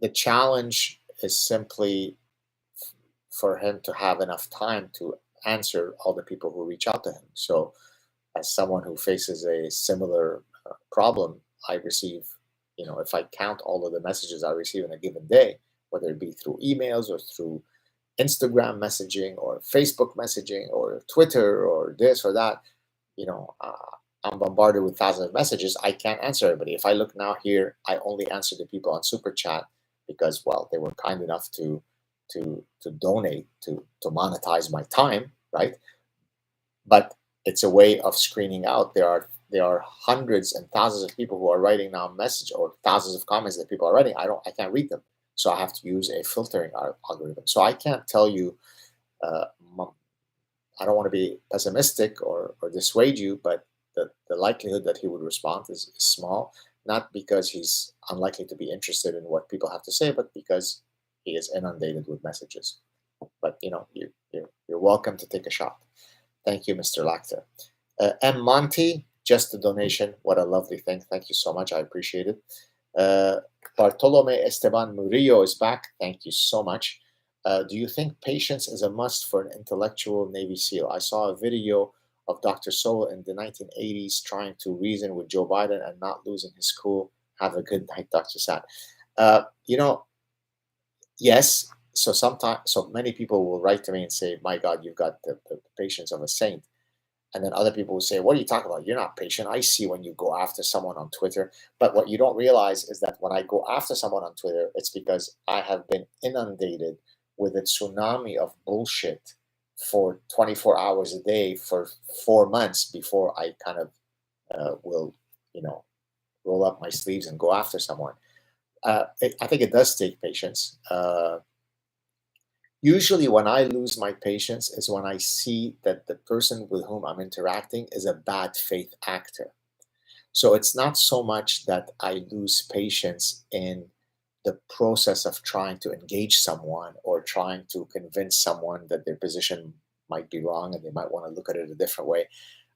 the challenge is simply for him to have enough time to answer all the people who reach out to him. So, as someone who faces a similar problem, I receive, if I count all of the messages I receive in a given day, whether it be through emails or through Instagram messaging or Facebook messaging or Twitter or this or that, you know, uh, I'm bombarded with thousands of messages. I can't answer everybody. If I look now here, I only answer the people on Super Chat because, well, they were kind enough to donate to monetize my time, right? But it's a way of screening out. There are hundreds and thousands of people who are writing now a message or thousands of comments that people are writing. I can't read them, so I have to use a filtering algorithm. So I can't tell you. Uh, m- I don't want to be pessimistic or dissuade you, but the likelihood that he would respond is small. Not because he's unlikely to be interested in what people have to say, but because he is inundated with messages. But you're welcome to take a shot. Thank you, Mr. Lacter. M. Monty, just a donation. What a lovely thing. Thank you so much. I appreciate it. Bartolome Esteban Murillo is back. Thank you so much. Do you think patience is a must for an intellectual Navy SEAL? I saw a video of Dr. Sowell in the 1980s trying to reason with Joe Biden and not losing his cool. Have a good night, Dr. Saad. Uh, you know, yes. So many people will write to me and say, "My God, you've got the patience of a saint." And then other people will say, "What are you talking about? You're not patient. I see when you go after someone on Twitter." But what you don't realize is that when I go after someone on Twitter, it's because I have been inundated with a tsunami of bullshit for 24 hours a day for 4 months before I kind of will, you know, roll up my sleeves and go after someone. I think it does take patience. Usually, when I lose my patience is when I see that the person with whom I'm interacting is a bad faith actor. So it's not so much that I lose patience in the process of trying to engage someone or trying to convince someone that their position might be wrong and they might want to look at it a different way.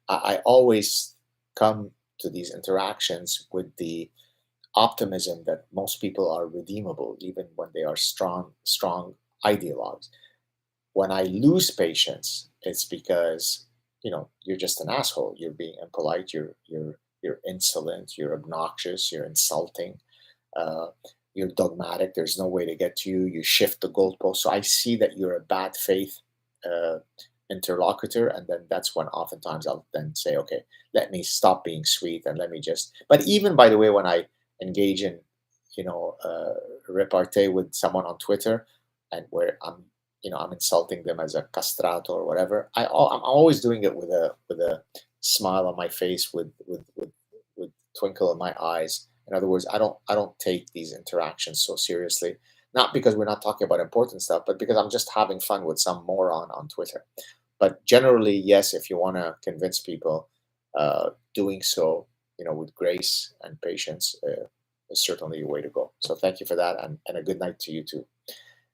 I always come to these interactions with the optimism that most people are redeemable, even when they are strong ideologues. When I lose patience, it's because you're just an asshole. You're being impolite. You're insolent. You're obnoxious. You're insulting. Uh, you're dogmatic. There's no way to get to you. You shift the goalpost. So I see that you're a bad faith uh, interlocutor, and then that's when oftentimes I'll then say, okay, let me stop being sweet and let me just. But even by the way, when I engage in repartee with someone on Twitter, and where I'm insulting them as a castrato or whatever. I'm always doing it with a smile on my face, with twinkle in my eyes. In other words, I don't take these interactions so seriously. Not because we're not talking about important stuff, but because I'm just having fun with some moron on Twitter. But generally, yes, if you want to convince people, doing so, with grace and patience, is certainly a way to go. So thank you for that, and a good night to you too.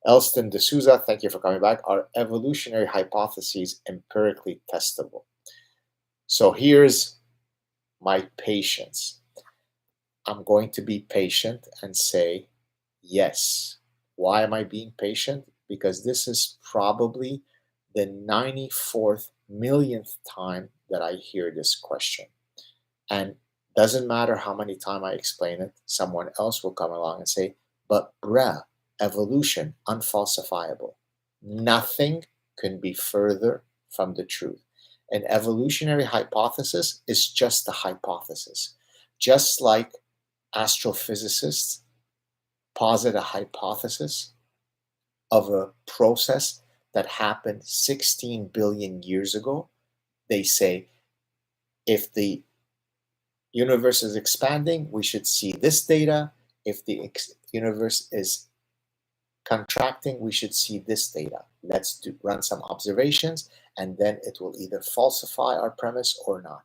Elston D'Souza, thank you for coming back. Are evolutionary hypotheses empirically testable? So here's my patience. I'm going to be patient and say yes. Why am I being patient? Because this is probably the 94th millionth time that I hear this question. And doesn't matter how many times I explain it, someone else will come along and say, but bruh, evolution, unfalsifiable. Nothing can be further from the truth. An evolutionary hypothesis is just a hypothesis. Just like astrophysicists posit a hypothesis of a process that happened 16 billion years ago, they say if the universe is expanding, we should see this data. If the universe is contracting, we should see this data. Let's run some observations, and then it will either falsify our premise or not.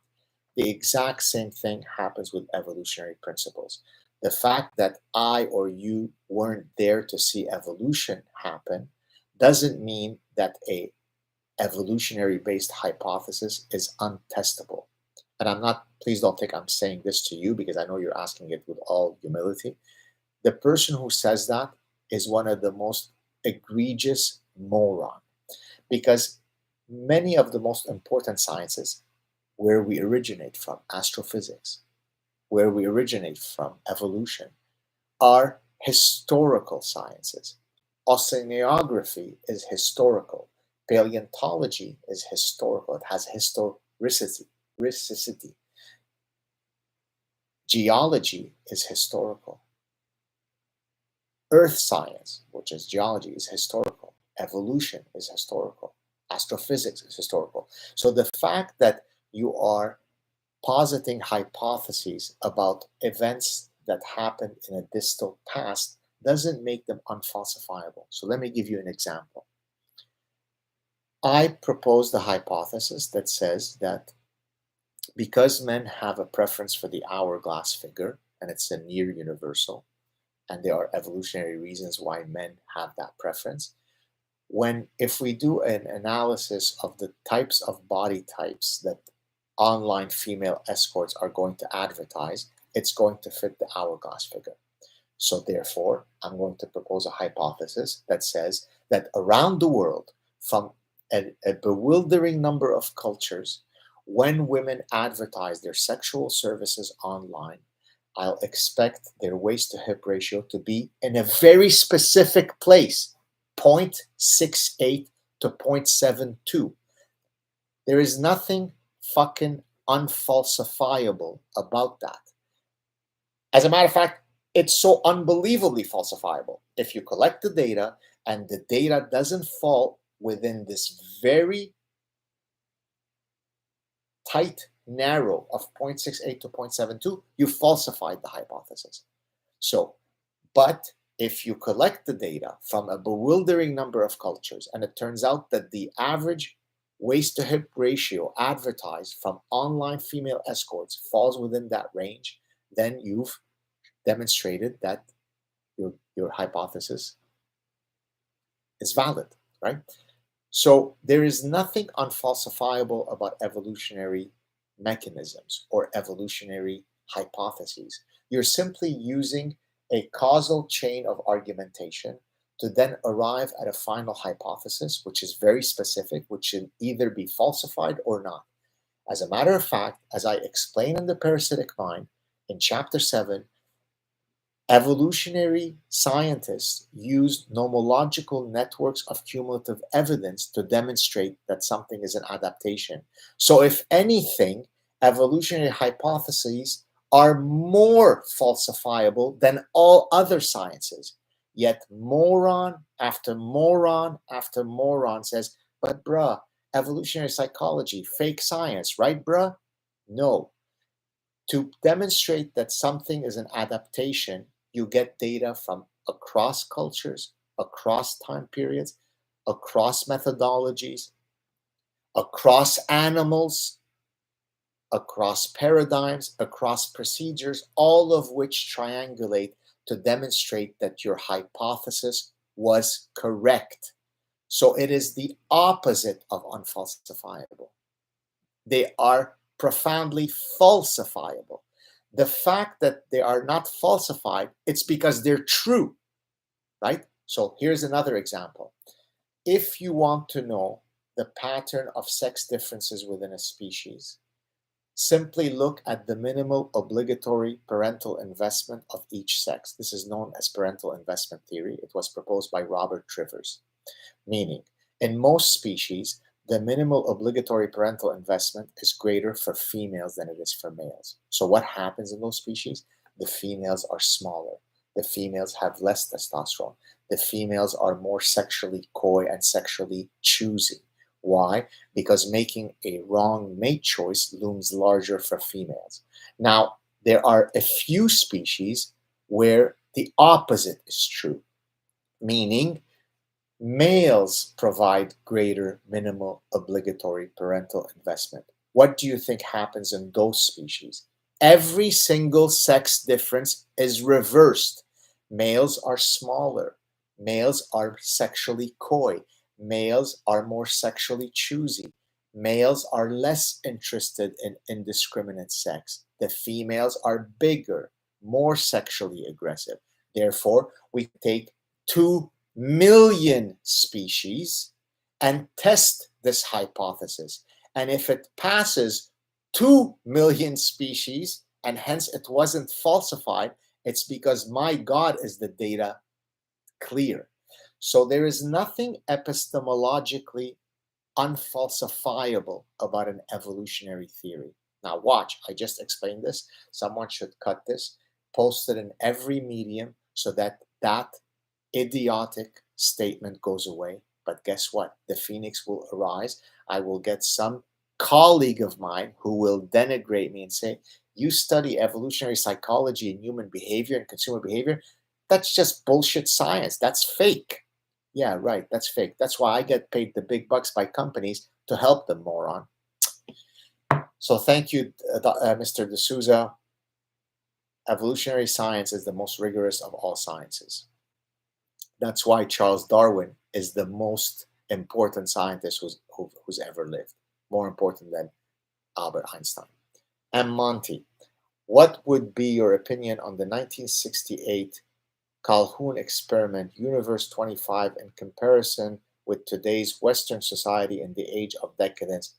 The exact same thing happens with evolutionary principles. The fact that I or you weren't there to see evolution happen doesn't mean that a evolutionary based hypothesis is untestable. And please don't think I'm saying this to you because I know you're asking it with all humility. The person who says that is one of the most egregious moron, because many of the most important sciences, where we originate from, astrophysics, where we originate from, evolution, are historical sciences. Oceanography is historical. Paleontology is historical. It has historicity. Geology is historical. Earth science, which is geology, is historical. Evolution is historical. Astrophysics is historical. So the fact that you are positing hypotheses about events that happened in a distant past doesn't make them unfalsifiable. So let me give you an example. I propose the hypothesis that says that because men have a preference for the hourglass figure, and it's a near universal, and there are evolutionary reasons why men have that preference, if we do an analysis of the types of body types that online female escorts are going to advertise, it's going to fit the hourglass figure. So therefore, I'm going to propose a hypothesis that says that around the world, from a bewildering number of cultures, when women advertise their sexual services online, I'll expect their waist to hip ratio to be in a very specific place, 0.68 to 0.72. There is nothing fucking unfalsifiable about that. As a matter of fact, it's so unbelievably falsifiable. If you collect the data and the data doesn't fall within this very tight narrow of 0.68 to 0.72, you falsified the hypothesis. So, but if you collect the data from a bewildering number of cultures and it turns out that the average waist to hip ratio advertised from online female escorts falls within that range, then you've demonstrated that your hypothesis is valid, right? So there is nothing unfalsifiable about evolutionary mechanisms or evolutionary hypotheses. You're simply using a causal chain of argumentation to then arrive at a final hypothesis, which is very specific, which should either be falsified or not. As a matter of fact, as I explain in the Parasitic Mind in chapter 7, evolutionary scientists used nomological networks of cumulative evidence to demonstrate that something is an adaptation. So if anything, evolutionary hypotheses are more falsifiable than all other sciences. Yet moron after moron after moron says, but bruh, evolutionary psychology, fake science, right bruh? No. To demonstrate that something is an adaptation, you get data from across cultures, across time periods, across methodologies, across animals, across paradigms, across procedures, all of which triangulate to demonstrate that your hypothesis was correct. So it is the opposite of unfalsifiable. They are profoundly falsifiable. The fact that they are not falsified, it's because they're true, right? So here's another example. If you want to know the pattern of sex differences within a species, simply look at the minimal obligatory parental investment of each sex. This is known as parental investment theory. It was proposed by Robert Trivers, meaning in most species, the minimal obligatory parental investment is greater for females than it is for males. So what happens in those species? The females are smaller. The females have less testosterone. The females are more sexually coy and sexually choosy. Why? Because making a wrong mate choice looms larger for females. Now, there are a few species where the opposite is true, meaning males provide greater minimal obligatory parental investment. What do you think happens in those species? Every single sex difference is reversed. Males are smaller. Males are sexually coy. Males are more sexually choosy. Males are less interested in indiscriminate sex. The females are bigger, more sexually aggressive. Therefore, we take 2 million species and test this hypothesis. And if it passes 2 million species and hence it wasn't falsified. It's because my God is the data clear. So there is nothing epistemologically unfalsifiable about an evolutionary theory. Now, watch, I just explained this. Someone should cut this, post it in every medium so that that idiotic statement goes away. But guess what? The phoenix will arise. I will get some colleague of mine who will denigrate me and say, you study evolutionary psychology and human behavior and consumer behavior. That's just bullshit science. That's fake. Yeah, right. That's fake. That's why I get paid the big bucks by companies to help them, moron. So thank you, Mr. D'Souza. Evolutionary science is the most rigorous of all sciences. That's why Charles Darwin is the most important scientist who's ever lived. More important than Albert Einstein. M. Monty, what would be your opinion on the 1968 Calhoun experiment, Universe 25, in comparison with today's Western society in the age of decadence?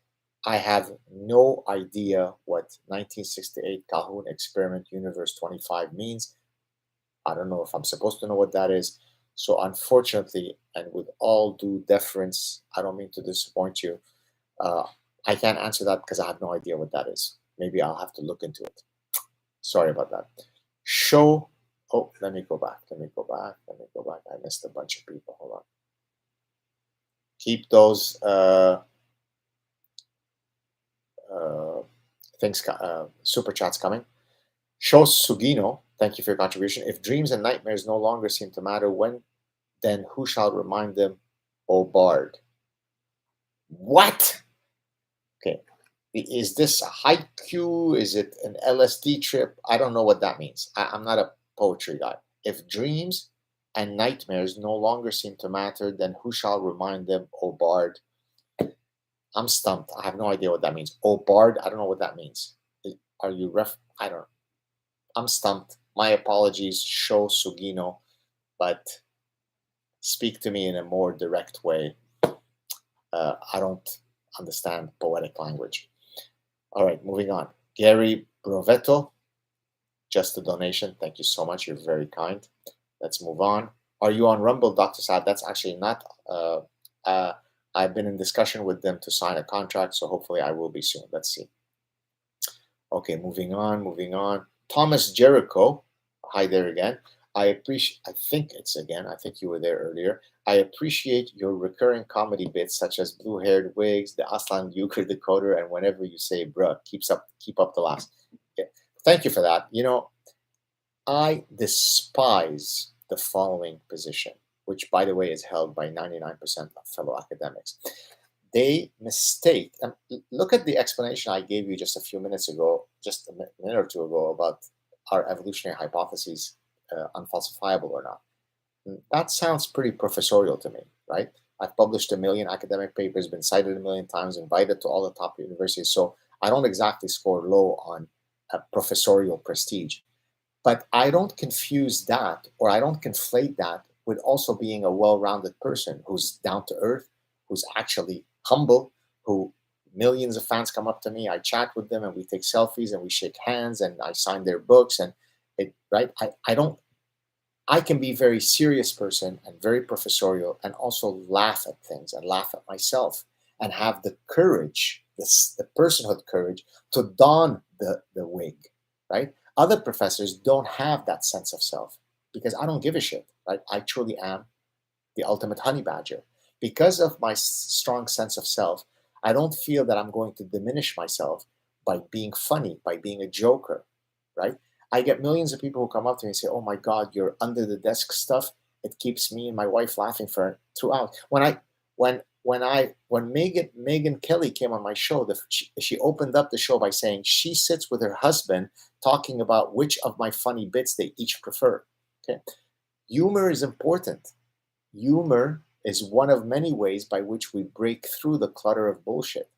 I have no idea what 1968 Calhoun experiment, Universe 25 means. I don't know if I'm supposed to know what that is. So unfortunately, and with all due deference, I don't mean to disappoint you. I can't answer that because I have no idea what that is. Maybe I'll have to look into it. Sorry about that. Show. Oh, let me go back. Let me go back. I missed a bunch of people. Hold on. Keep those super chats coming. Sho Sugino, thank you for your contribution. If dreams and nightmares no longer seem to matter, then who shall remind them, O Bard? What? Okay. Is this a haiku? Is it an LSD trip? I don't know what that means. I'm not a poetry guy. If dreams and nightmares no longer seem to matter, then who shall remind them, O Bard? I'm stumped. I have no idea what that means. O Bard, I don't know what that means. Are you I don't know. I'm stumped. My apologies, Sho Sugino, but speak to me in a more direct way. I don't understand poetic language. All right, moving on. Gary Brovetto, just a donation. Thank you so much. You're very kind. Let's move on. Are you on Rumble, Dr. Saad? That's actually not. I've been in discussion with them to sign a contract, so hopefully I will be soon. Let's see. Okay, moving on. Thomas Jericho. Hi there again. I think it's again. I think you were there earlier. I appreciate your recurring comedy bits such as blue-haired wigs, the Aslan Euchre decoder, and whenever you say bruh, keep up the laughs. Okay. Thank you for that. You know, I despise the following position, which by the way is held by 99% of fellow academics. They mistake, and look at the explanation I gave you just a few minutes ago, just a minute or two ago, about our evolutionary hypotheses, unfalsifiable or not. That sounds pretty professorial to me, right? I've published 1 million academic papers, been cited 1 million times, invited to all the top universities, so I don't exactly score low on professorial prestige. But I don't confuse that, or I don't conflate that with also being a well-rounded person who's down to earth, who's actually humble, who millions of fans come up to me, I chat with them, and we take selfies, and we shake hands, and I sign their books, and right? I can be a very serious person and very professorial, and also laugh at things and laugh at myself, and have the courage, the personhood courage, to don the wig, right? Other professors don't have that sense of self because I don't give a shit, right? I truly am the ultimate honey badger. Because of my strong sense of self, I don't feel that I'm going to diminish myself by being funny, by being a joker, right? I get millions of people who come up to me and say, "Oh my God, your under the desk stuff, it keeps me and my wife laughing for throughout." When Megan Kelly came on my show, she opened up the show by saying she sits with her husband talking about which of my funny bits they each prefer. Okay, humor is important. Humor is one of many ways by which we break through the clutter of bullshit.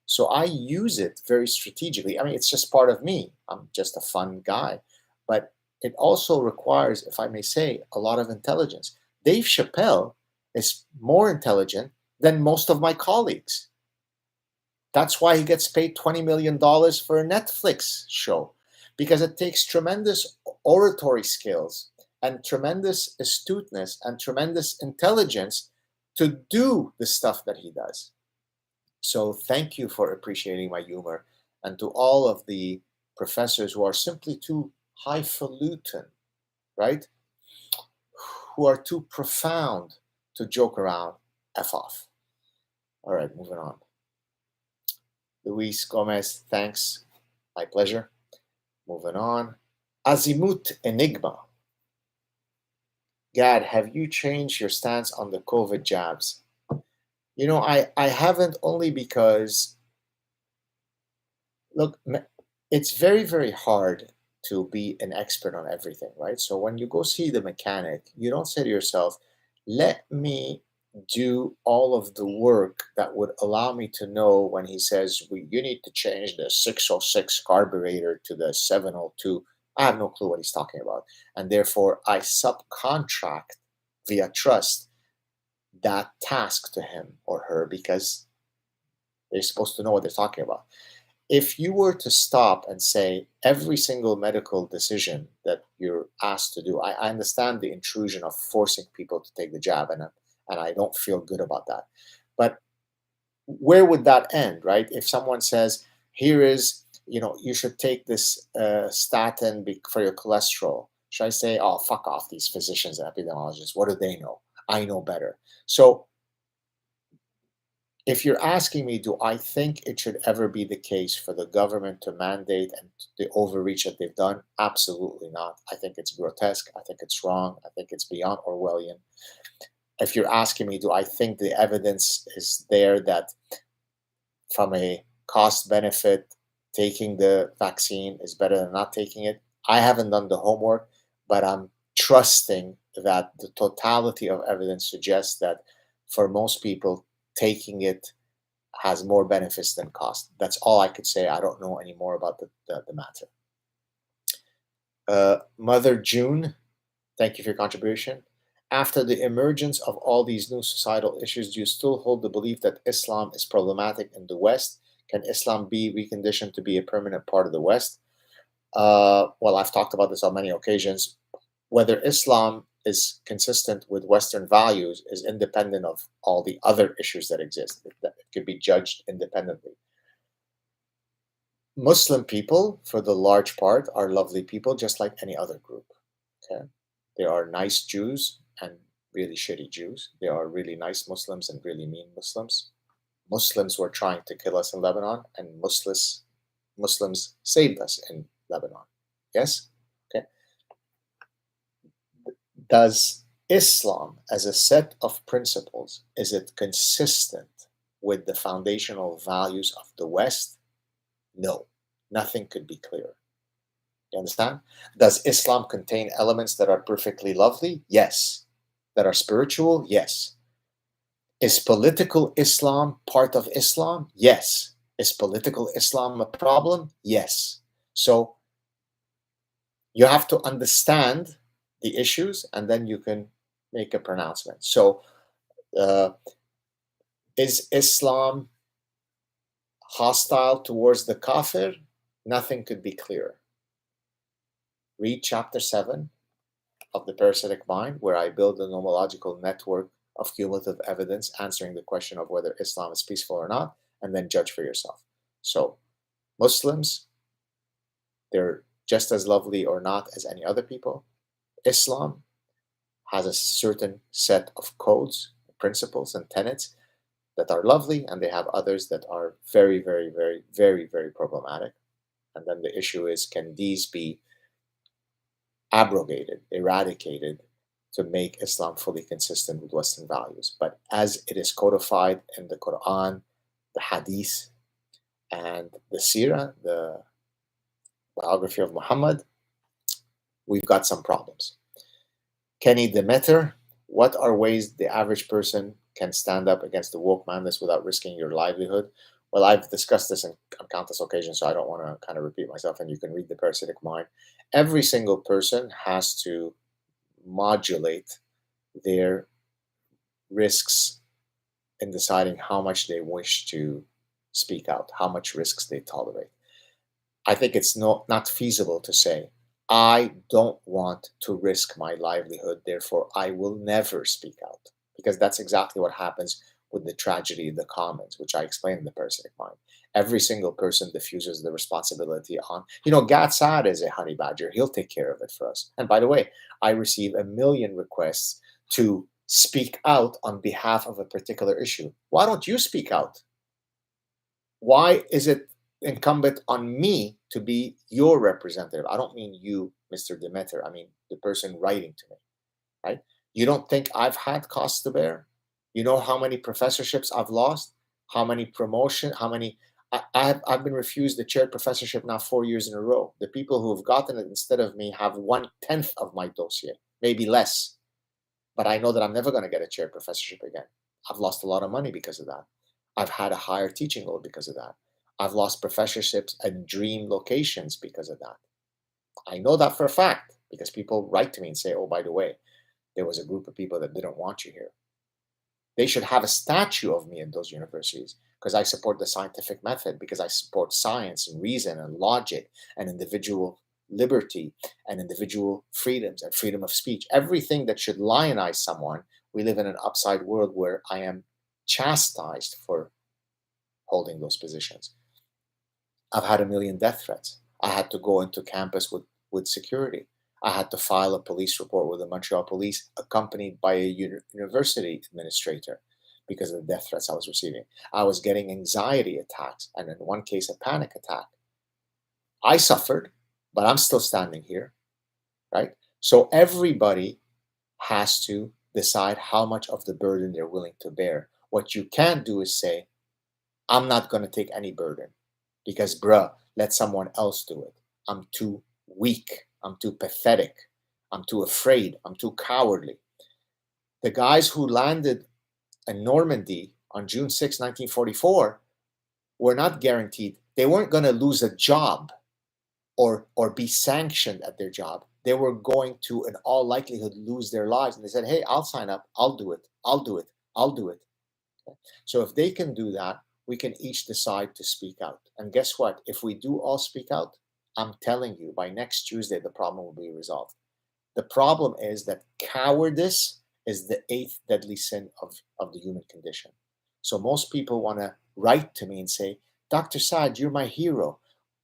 So I use it very strategically. I mean, it's just part of me. I'm just a fun guy. But it also requires, if I may say, a lot of intelligence. Dave Chappelle is more intelligent than most of my colleagues. That's why he gets paid $20 million for a Netflix show. because it takes tremendous oratory skills and tremendous astuteness and tremendous intelligence to do the stuff that he does. So thank you for appreciating my humor, and to all of the professors who are simply too highfalutin, right? Who are too profound to joke around, F off. All right, moving on. Luis Gomez, thanks. My pleasure. Moving on. Azimut Enigma. Gad, have you changed your stance on the COVID jabs? I haven't, only because, look, it's very, very hard to be an expert on everything, right? So when you go see the mechanic, you don't say to yourself, let me do all of the work that would allow me to know when he says, you need to change the 606 carburetor to the 702. I have no clue what he's talking about. And therefore, I subcontract via trust that task to him or her, because they're supposed to know what they're talking about. If you were to stop and say every single medical decision that you're asked to do, I understand the intrusion of forcing people to take the jab, and I don't feel good about that. But where would that end, right? If someone says, here is, you should take this statin for your cholesterol, should I say, oh, fuck off these physicians and epidemiologists? What do they know? I know better. So if you're asking me, do I think it should ever be the case for the government to mandate and the overreach that they've done? Absolutely not. I think it's grotesque. I think it's wrong. I think it's beyond Orwellian. If you're asking me, do I think the evidence is there that from a cost benefit, taking the vaccine is better than not taking it? I haven't done the homework, but I'm trusting that the totality of evidence suggests that for most people, taking it has more benefits than cost. That's all I could say. I don't know any more about the matter. Mother June, thank you for your contribution. After the emergence of all these new societal issues, do you still hold the belief that Islam is problematic in the West? Can Islam be reconditioned to be a permanent part of the West? Well, I've talked about this on many occasions. Whether Islam is consistent with Western values is independent of all the other issues that exist. It could be judged independently. Muslim people, for the large part, are lovely people, just like any other group. Okay, there are nice Jews and really shitty Jews. There are really nice Muslims and really mean Muslims. Muslims were trying to kill us in Lebanon, and Muslims saved us in Lebanon. Yes? Okay. Does Islam, as a set of principles, is it consistent with the foundational values of the West? No. Nothing could be clearer. You understand? Does Islam contain elements that are perfectly lovely? Yes. That are spiritual? Yes. Is political Islam part of Islam? Yes. Is political Islam a problem? Yes. So you have to understand the issues, and then you can make a pronouncement. So is Islam hostile towards the kafir? Nothing could be clearer. Read chapter 7 of the Parasitic Mind, where I build a nomological network of cumulative evidence answering the question of whether Islam is peaceful or not, and then judge for yourself. So Muslims, they're just as lovely or not as any other people. Islam has a certain set of codes, principles, and tenets that are lovely, and they have others that are very, very, very, very, very problematic. And then the issue is, can these be abrogated, eradicated, to make Islam fully consistent with Western values? But as it is codified in the Quran, the Hadith, and the Sirah, the biography of Muhammad, we've got some problems. Kenny Demeter, what are ways the average person can stand up against the woke madness without risking your livelihood? Well, I've discussed this on countless occasions, so I don't want to kind of repeat myself, and you can read The Parasitic Mind. Every single person has to modulate their risks in deciding how much they wish to speak out, how much risks they tolerate. I think it's not feasible to say, I don't want to risk my livelihood, therefore I will never speak out. Because that's exactly what happens with the tragedy of the commons, which I explained in the Parasitic Mind. Every single person diffuses the responsibility on, Saad is a honey badger. He'll take care of it for us. And by the way, I receive a million requests to speak out on behalf of a particular issue. Why don't you speak out? Why is it incumbent on me to be your representative? I don't mean you, Mr. Demeter. I mean the person writing to me, right? You don't think I've had costs to bear? You know how many professorships I've lost? How many promotion? How many? I've been refused the chair professorship now 4 years in a row. The people who have gotten it instead of me have 1/10 of my dossier, maybe less. But I know that I'm never going to get a chair professorship again. I've lost a lot of money because of that. I've had a higher teaching load because of that. I've lost professorships and dream locations because of that. I know that for a fact because people write to me and say, oh, by the way, there was a group of people that didn't want you here. They should have a statue of me in those universities because I support the scientific method, because I support science and reason and logic and individual liberty and individual freedoms and freedom of speech. Everything that should lionize someone. We live in an upside world where I am chastised for holding those positions. I've had a million death threats. I had to go into campus with security. I had to file a police report with the Montreal police, accompanied by a university administrator, because of the death threats I was receiving. I was getting anxiety attacks, and in one case, a panic attack. I suffered, but I'm still standing here, right? So everybody has to decide how much of the burden they're willing to bear. What you can't do is say, I'm not going to take any burden because, bruh, let someone else do it. I'm too weak. I'm too pathetic. I'm too afraid. I'm too cowardly. The guys who landed in Normandy on June 6, 1944, were not guaranteed. They weren't going to lose a job or be sanctioned at their job. They were going to, in all likelihood, lose their lives. And they said, hey, I'll sign up. I'll do it. I'll do it. I'll do it. Okay? So if they can do that, we can each decide to speak out. And guess what? If we do all speak out, I'm telling you, by next Tuesday, the problem will be resolved. The problem is that cowardice is the 8th deadly sin of the human condition. So most people want to write to me and say, Dr. Saad, you're my hero.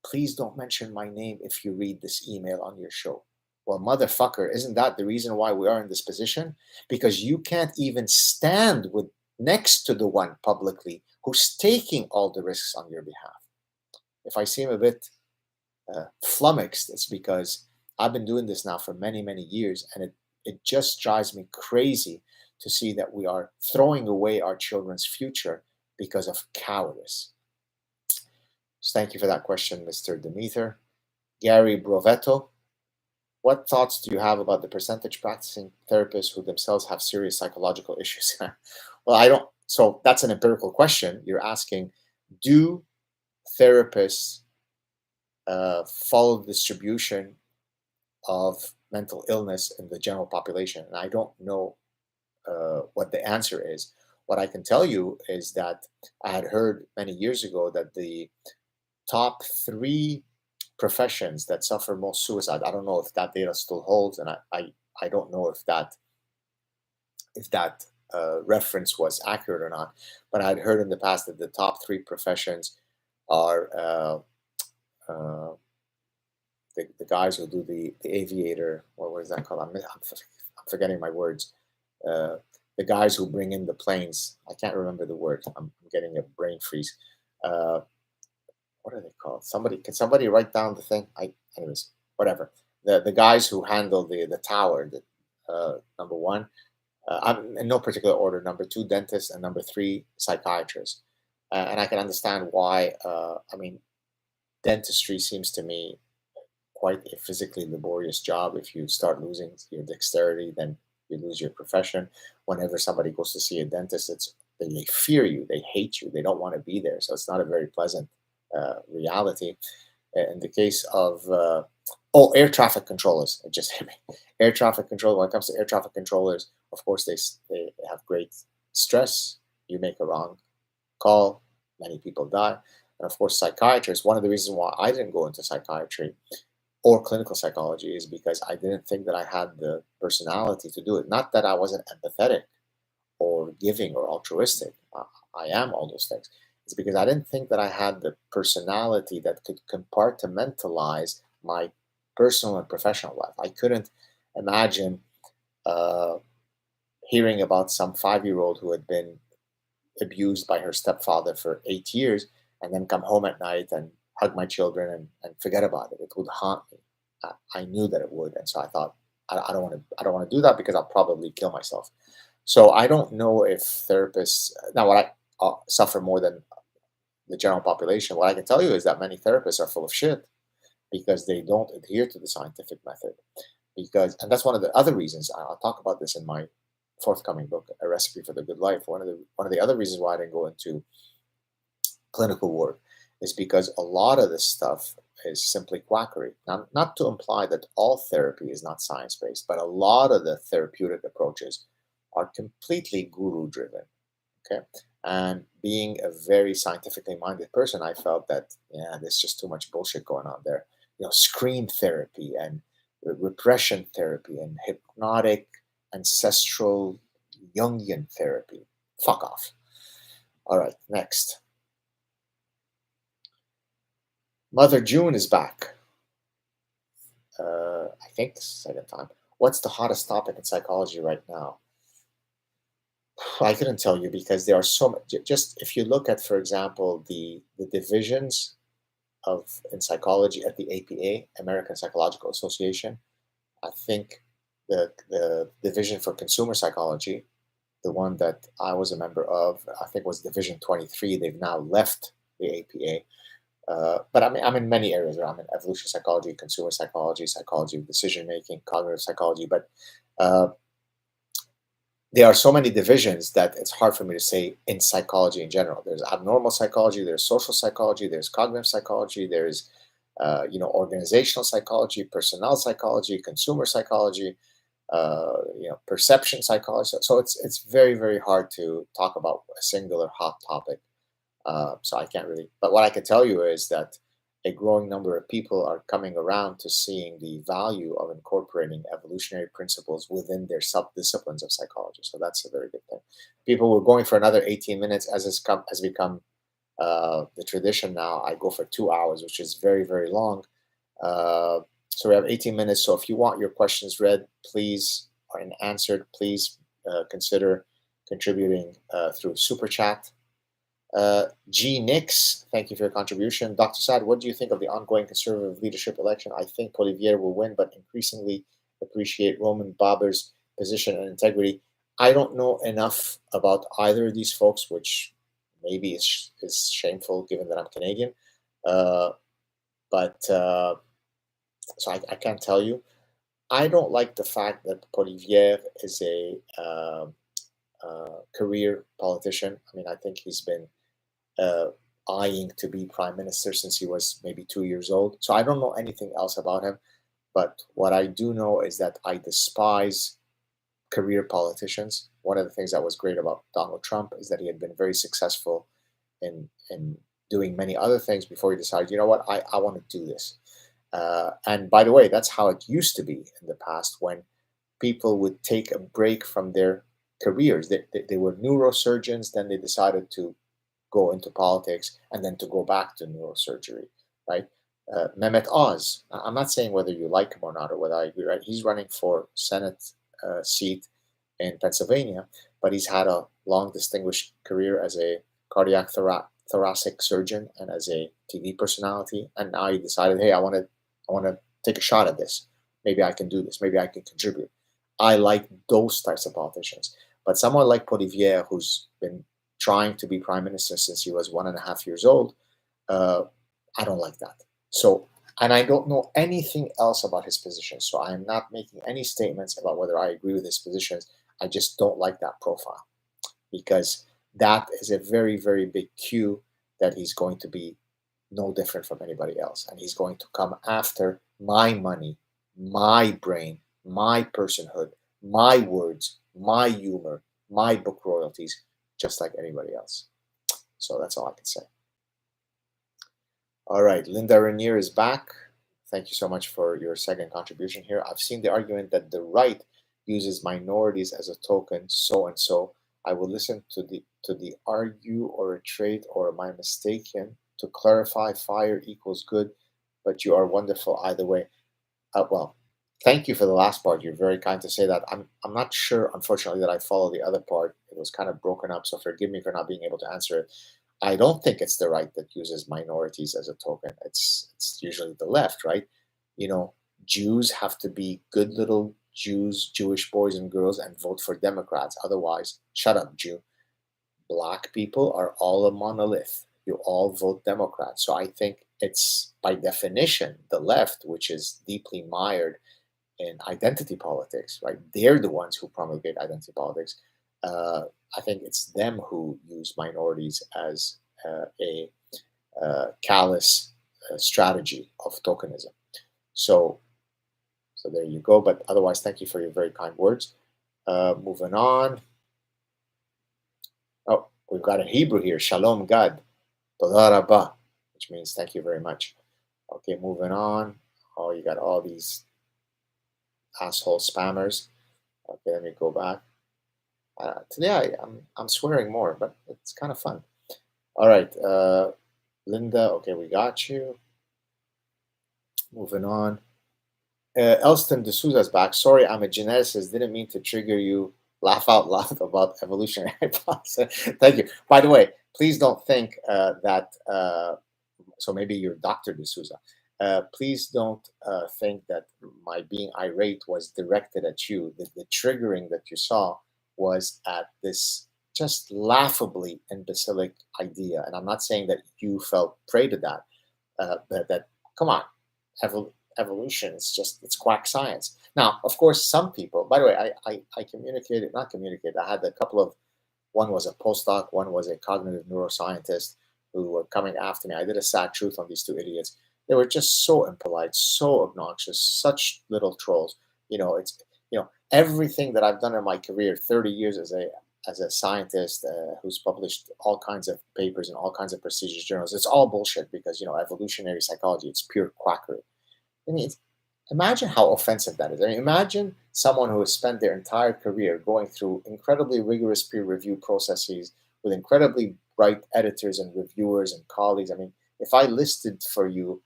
Please don't mention my name if you read this email on your show. Well, motherfucker, isn't that the reason why we are in this position? Because you can't even stand with next to the one publicly who's taking all the risks on your behalf. If I seem a bit flummoxed, it's because I've been doing this now for many, many years, and it just drives me crazy to see that we are throwing away our children's future because of cowardice. So thank you for that question, Mr. Demeter. Gary Brovetto, what thoughts do you have about the percentage practicing therapists who themselves have serious psychological issues? Well, I don't. So that's an empirical question. You're asking, do therapists follow the distribution of mental illness in the general population? And I don't know what the answer is. What I can tell you is that I had heard many years ago that the top 3 professions that suffer most suicide, I don't know if that data still holds, and I don't know if that reference was accurate or not, but I'd heard in the past that the top 3 professions are the guys who do the aviator, what is that called? I'm forgetting my words. The guys who bring in the planes. I can't remember the word. I'm getting a brain freeze. What are they called? Can somebody write down the thing? Anyways, whatever. The guys who handle the tower. Number 1. I'm in no particular order. Number 2, dentists, and number 3, psychiatrists. And I can understand why. Dentistry seems to me quite a physically laborious job. If you start losing your dexterity, then you lose your profession. Whenever somebody goes to see a dentist, they fear you, they hate you, they don't want to be there. So it's not a very pleasant reality. In the case of air traffic controllers, it just hit me. Air traffic control. When it comes to air traffic controllers, of course they have great stress. You make a wrong call, many people die. And of course, psychiatrists, one of the reasons why I didn't go into psychiatry or clinical psychology is because I didn't think that I had the personality to do it. Not that I wasn't empathetic or giving or altruistic. I am all those things. It's because I didn't think that I had the personality that could compartmentalize my personal and professional life. I couldn't imagine uh, hearing about some 5 year old who had been abused by her stepfather for 8 years and then come home at night and hug my children and forget about it. It would haunt me. I knew that it would. And so I thought, I don't want to, I don't want to do that because I'll probably kill myself. So I don't know if therapists, now what I suffer more than the general population, what I can tell you is that many therapists are full of shit because they don't adhere to the scientific method. Because, and that's one of the other reasons, I'll talk about this in my forthcoming book, A Recipe for the Good Life. One of the other reasons why I didn't go into clinical work is because a lot of this stuff is simply quackery. Now, not to imply that all therapy is not science based, but a lot of the therapeutic approaches are completely guru driven. Okay. And being a very scientifically minded person, I felt that, yeah, there's just too much bullshit going on there. Scream therapy and repression therapy and hypnotic ancestral Jungian therapy. Fuck off. All right, next. Mother June is back. I think this is the second time. What's the hottest topic in psychology right now? I couldn't tell you because there are so much. Just if you look at, for example, the divisions of in psychology at the APA, American Psychological Association, I think the division for consumer psychology, the one that I was a member of, I think was Division 23. They've now left the APA. But I'm in many areas. I'm in evolutionary psychology, consumer psychology, psychology of decision making, cognitive psychology. But uh, there are so many divisions that it's hard for me to say in psychology in general. There's abnormal psychology, there's social psychology, there's cognitive psychology, there's organizational psychology, personnel psychology, consumer psychology, perception psychology. So it's very very hard to talk about a singular hot topic. So I can't really. But what I can tell you is that a growing number of people are coming around to seeing the value of incorporating evolutionary principles within their sub-disciplines of psychology. So that's a very good thing. People were going for another 18 minutes, has become the tradition now. I go for 2 hours, which is very, very long. So we have 18 minutes. So if you want your questions read, please, and answered, please consider contributing through Super Chat. G. Nix, thank you for your contribution. Dr. Saad, what do you think of the ongoing conservative leadership election? I think Olivier will win, but increasingly appreciate Roman Baber's position and integrity. I don't know enough about either of these folks, which maybe is shameful given that I'm Canadian. But so I can't tell you. I don't like the fact that Olivier is a career politician. I mean, I think he's been uh, eyeing to be prime minister since he was maybe 2 years old. So I don't know anything else about him. But what I do know is that I despise career politicians. One of the things that was great about Donald Trump is that he had been very successful in doing many other things before he decided, you know what, I want to do this. And by the way, that's how it used to be in the past when people would take a break from their careers. They were neurosurgeons, then they decided to go into politics and then to go back to neurosurgery, right? Mehmet Oz, I'm not saying whether you like him or not or whether I agree, right? He's running for Senate seat in Pennsylvania, but he's had a long distinguished career as a cardiac thoracic surgeon and as a TV personality. And now he decided, hey, I want to take a shot at this. Maybe I can do this. Maybe I can contribute. I like those types of politicians. But someone like Poilievre, who's been trying to be prime minister since he was 1.5 years old, uh, I don't like that. So, and I don't know anything else about his position. So I am not making any statements about whether I agree with his positions. I just don't like that profile because that is a very, very big cue that he's going to be no different from anybody else. And he's going to come after my money, my brain, my personhood, my words, my humor, my book royalties, just like anybody else. So that's all I can say. All right, Linda Renier is back. Thank you so much for your second contribution here. I've seen the argument that the right uses minorities as a token, so and so. I will listen to the argue or a trait or am I mistaken to clarify fire equals good, but you are wonderful either way. Well, thank you for the last part. You're very kind to say that. I'm not sure, unfortunately, that I follow the other part. It was kind of broken up, so forgive me for not being able to answer it. I don't think it's the right that uses minorities as a token. It's usually the left, right? You know, Jews have to be good little Jews, Jewish boys and girls, and vote for Democrats. Otherwise, shut up, Jew. Black people are all a monolith. You all vote Democrat. So I think it's by definition the left, which is deeply mired in identity politics, right? They're the ones who promulgate identity politics. Uh, I think it's them who use minorities as a callous strategy of tokenism. So, so there you go. But otherwise, thank you for your very kind words. Moving on. Oh, we've got a Hebrew here. Shalom Gad. Toda rabah, which means thank you very much. Okay, moving on. Oh, you got all these asshole spammers. Okay, let me go back. Today I'm swearing more, but it's kind of fun. All right, Linda. Okay, we got you. Moving on. Elston D'Souza's back. Sorry, I'm a geneticist. Didn't mean to trigger you. Laugh out loud about evolutionary hypothesis. Thank you. By the way, please don't think that. So maybe you're Dr. D'Souza. Please don't think that my being irate was directed at you. The triggering that you saw was at this just laughably imbecilic idea. And I'm not saying that you fell prey to that, but that, come on, evolution is just, it's quack science. Now, of course, some people, by the way, I communicated, not communicated, I had a couple of, one was a postdoc, one was a cognitive neuroscientist who were coming after me. I did a sad truth on these two idiots. They were just so impolite, so obnoxious, such little trolls. It's everything that I've done in my career, 30 years as a scientist who's published all kinds of papers in all kinds of prestigious journals. It's all bullshit because evolutionary psychology, it's pure quackery. I mean, imagine how offensive that is. I mean, imagine someone who has spent their entire career going through incredibly rigorous peer review processes with incredibly bright editors and reviewers and colleagues. I mean, if I listed for you,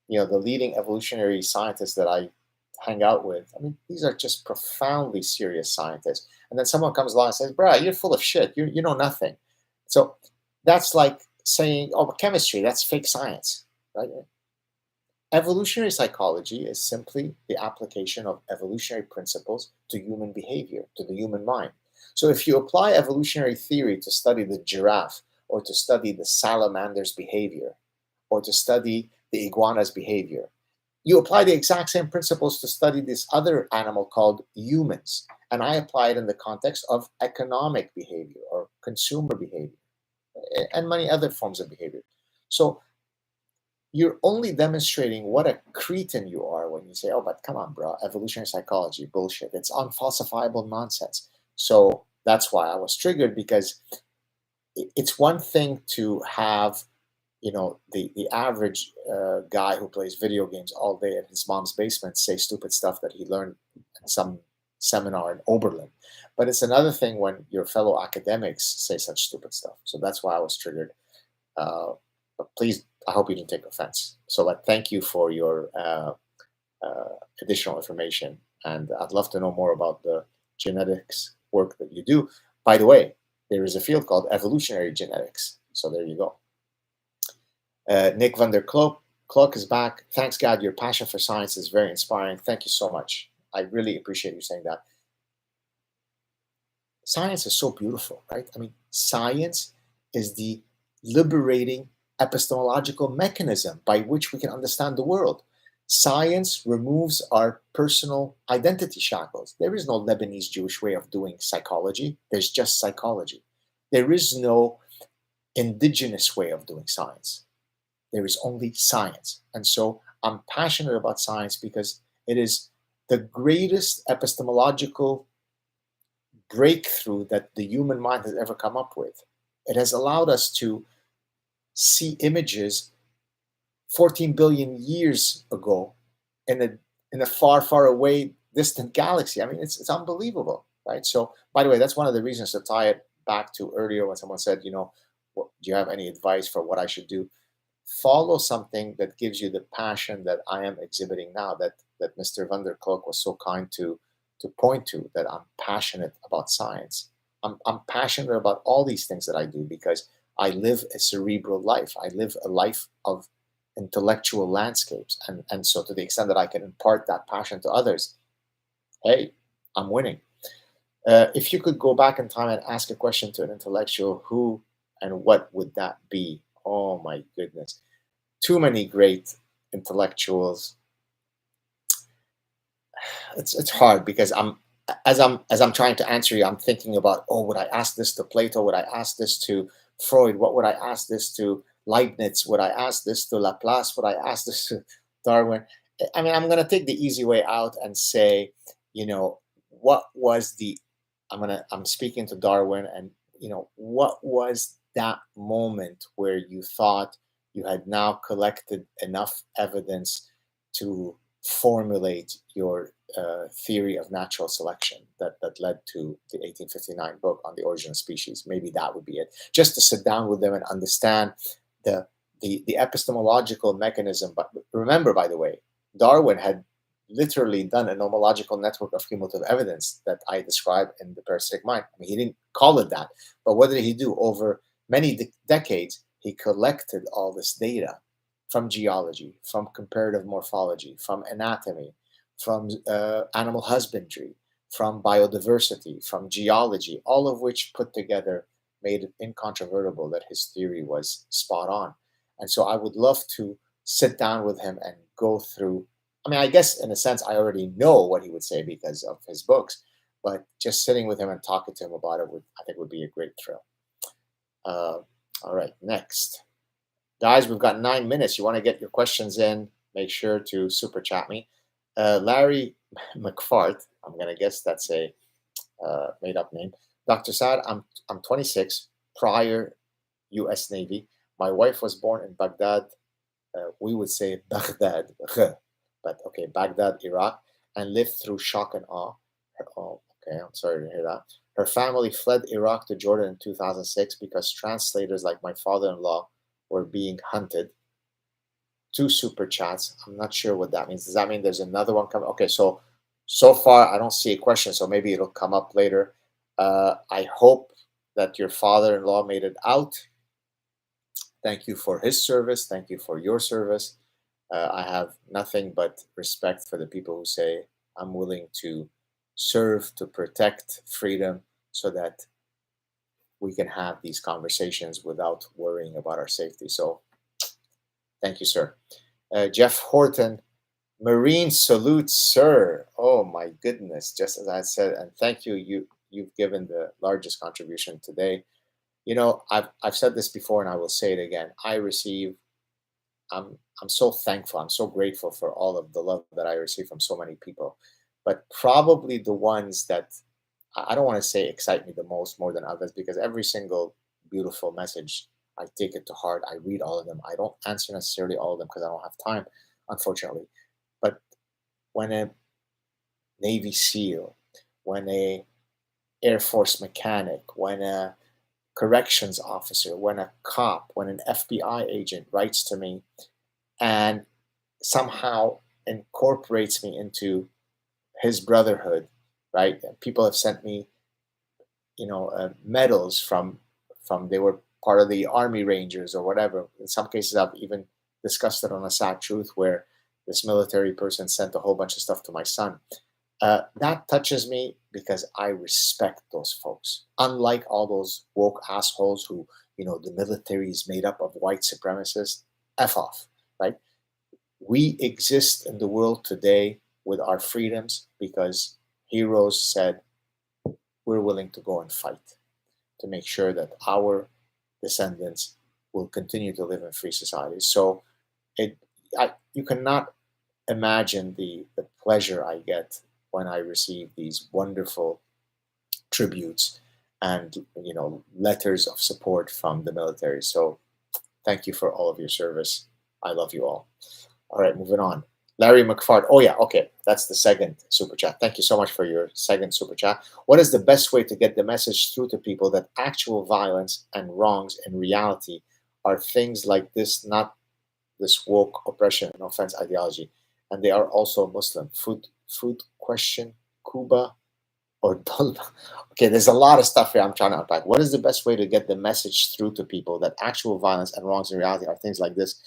the leading evolutionary scientists that I hang out with, I mean, these are just profoundly serious scientists. And then someone comes along and says, "Bruh, you're full of shit. You know nothing." So that's like saying, "Oh, but chemistry, that's fake science," right? Evolutionary psychology is simply the application of evolutionary principles to human behavior, to the human mind. So if you apply evolutionary theory to study the giraffe, or to study the salamander's behavior, or to study the iguana's behavior, you apply the exact same principles to study this other animal called humans. And I apply it in the context of economic behavior or consumer behavior and many other forms of behavior. So you're only demonstrating what a cretin you are when you say, "Oh, but come on, bro, evolutionary psychology, bullshit. It's unfalsifiable nonsense." So that's why I was triggered, because it's one thing to have, the average guy who plays video games all day at his mom's basement say stupid stuff that he learned in some seminar in Oberlin. But it's another thing when your fellow academics say such stupid stuff. So that's why I was triggered. But please, I hope you didn't take offense. So, thank you for your additional information, and I'd love to know more about the genetics work that you do. By the way, there is a field called evolutionary genetics. So there you go. Nick van der Klok is back. Thanks, God. Your passion for science is very inspiring. Thank you so much. I really appreciate you saying that. Science is so beautiful, right? I mean, science is the liberating epistemological mechanism by which we can understand the world. Science removes our personal identity shackles. There is no Lebanese Jewish way of doing psychology. There's just psychology. There is no indigenous way of doing science. There is only science. And so I'm passionate about science because it is the greatest epistemological breakthrough that the human mind has ever come up with. It has allowed us to see images 14 billion years ago in a far, far away, distant galaxy. I mean, it's unbelievable, right? So, by the way, that's one of the reasons to tie it back to earlier when someone said, do you have any advice for what I should do? Follow something that gives you the passion that I am exhibiting now, that Mr. Van der Kolk was so kind to point to, that I'm passionate about science. I'm passionate about all these things that I do because I live a cerebral life. I live a life of intellectual landscapes. And so to the extent that I can impart that passion to others, hey, I'm winning. If you could go back in time and ask a question to an intellectual, who and what would that be? Oh my goodness. Too many great intellectuals. It's hard because I'm trying to answer you, I'm thinking about, oh, would I ask this to Plato? Would I ask this to Freud? What would I ask this to Leibniz? Would I ask this to Laplace? Would I ask this to Darwin? I mean, I'm gonna take the easy way out and say, what was the I'm speaking to Darwin, and what was that moment where you thought you had now collected enough evidence to formulate your theory of natural selection that led to the 1859 book on the origin of species? Maybe that would be it. Just to sit down with them and understand the the epistemological mechanism. But remember, by the way, Darwin had literally done a nomological network of cumulative evidence that I described in the Parasitic Mind. I mean, he didn't call it that, but what did he do? Over many decades, he collected all this data from geology, from comparative morphology, from anatomy, from animal husbandry, from biodiversity, from geology, all of which put together made it incontrovertible that his theory was spot on. And so I would love to sit down with him and go through. I mean, I guess in a sense, I already know what he would say because of his books, but just sitting with him and talking to him about it I think would be a great thrill. All right, next. Guys, we've got 9 minutes. You want to get your questions in, make sure to super chat me. Larry McFart, I'm going to guess that's a made up name. Dr. Saad, I'm 26, prior U.S. Navy. My wife was born in Baghdad. We would say Baghdad, but okay, Baghdad, Iraq, and lived through shock and awe. Oh, okay, I'm sorry to hear that. Her family fled Iraq to Jordan in 2006 because translators like my father-in-law were being hunted. 2 super chats. I'm not sure what that means. Does that mean there's another one coming? Okay, so far I don't see a question, so maybe it'll come up later. I hope that your father-in-law made it out. Thank you for his service. Thank you for your service. I have nothing but respect for the people who say, I'm willing to serve to protect freedom so that we can have these conversations without worrying about our safety. So thank you, sir. Jeff Horton, Marine salute, sir. Oh my goodness, just as I said, and thank you. You've given the largest contribution today. I've said this before and I will say it again. I'm so thankful. I'm so grateful for all of the love that I receive from so many people. But probably the ones that I don't want to say excite me the most more than others, because every single beautiful message, I take it to heart. I read all of them. I don't answer necessarily all of them because I don't have time, unfortunately. But when a Navy SEAL, when a Air Force mechanic, when a corrections officer, when a cop, when an FBI agent writes to me and somehow incorporates me into his brotherhood, right? People have sent me, medals from they were part of the Army Rangers or whatever. In some cases, I've even discussed it on a Sad Truth where this military person sent a whole bunch of stuff to my son. That touches me because I respect those folks. Unlike all those woke assholes who, the military is made up of white supremacists. F off, right? We exist in the world today with our freedoms because heroes said, we're willing to go and fight to make sure that our descendants will continue to live in free societies. So you cannot imagine the pleasure I get when I receive these wonderful tributes and letters of support from the military. So thank you for all of your service. I love you all. All right, moving on. Larry McFart. Oh, yeah. Okay. That's the second super chat. Thank you so much for your second super chat. What is the best way to get the message through to people that actual violence and wrongs in reality are things like this, not this woke oppression and offense ideology? And they are also Muslim. Food question, Cuba or Dolma? Okay, there's a lot of stuff here I'm trying to unpack. What is the best way to get the message through to people that actual violence and wrongs in reality are things like this?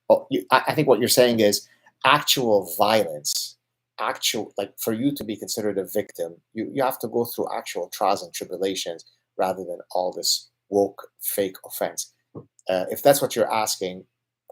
Oh, I think what you're saying is actual violence, actual, like for you to be considered a victim, you have to go through actual trials and tribulations rather than all this woke fake offense. If that's what you're asking,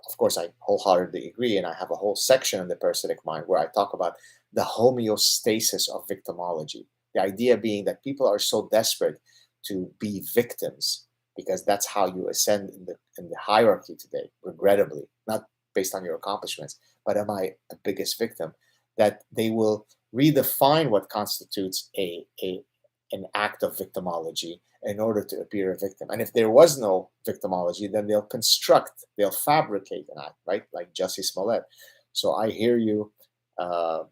of course, I wholeheartedly agree. And I have a whole section in the Parasitic Mind where I talk about the homeostasis of victimology. The idea being that people are so desperate to be victims because that's how you ascend in the hierarchy today, regrettably, not based on your accomplishments, but am I a biggest victim? That they will redefine what constitutes an act of victimology in order to appear a victim. And if there was no victimology, then they'll fabricate an act, right? Like Jussie Smollett. So I hear you. Uh,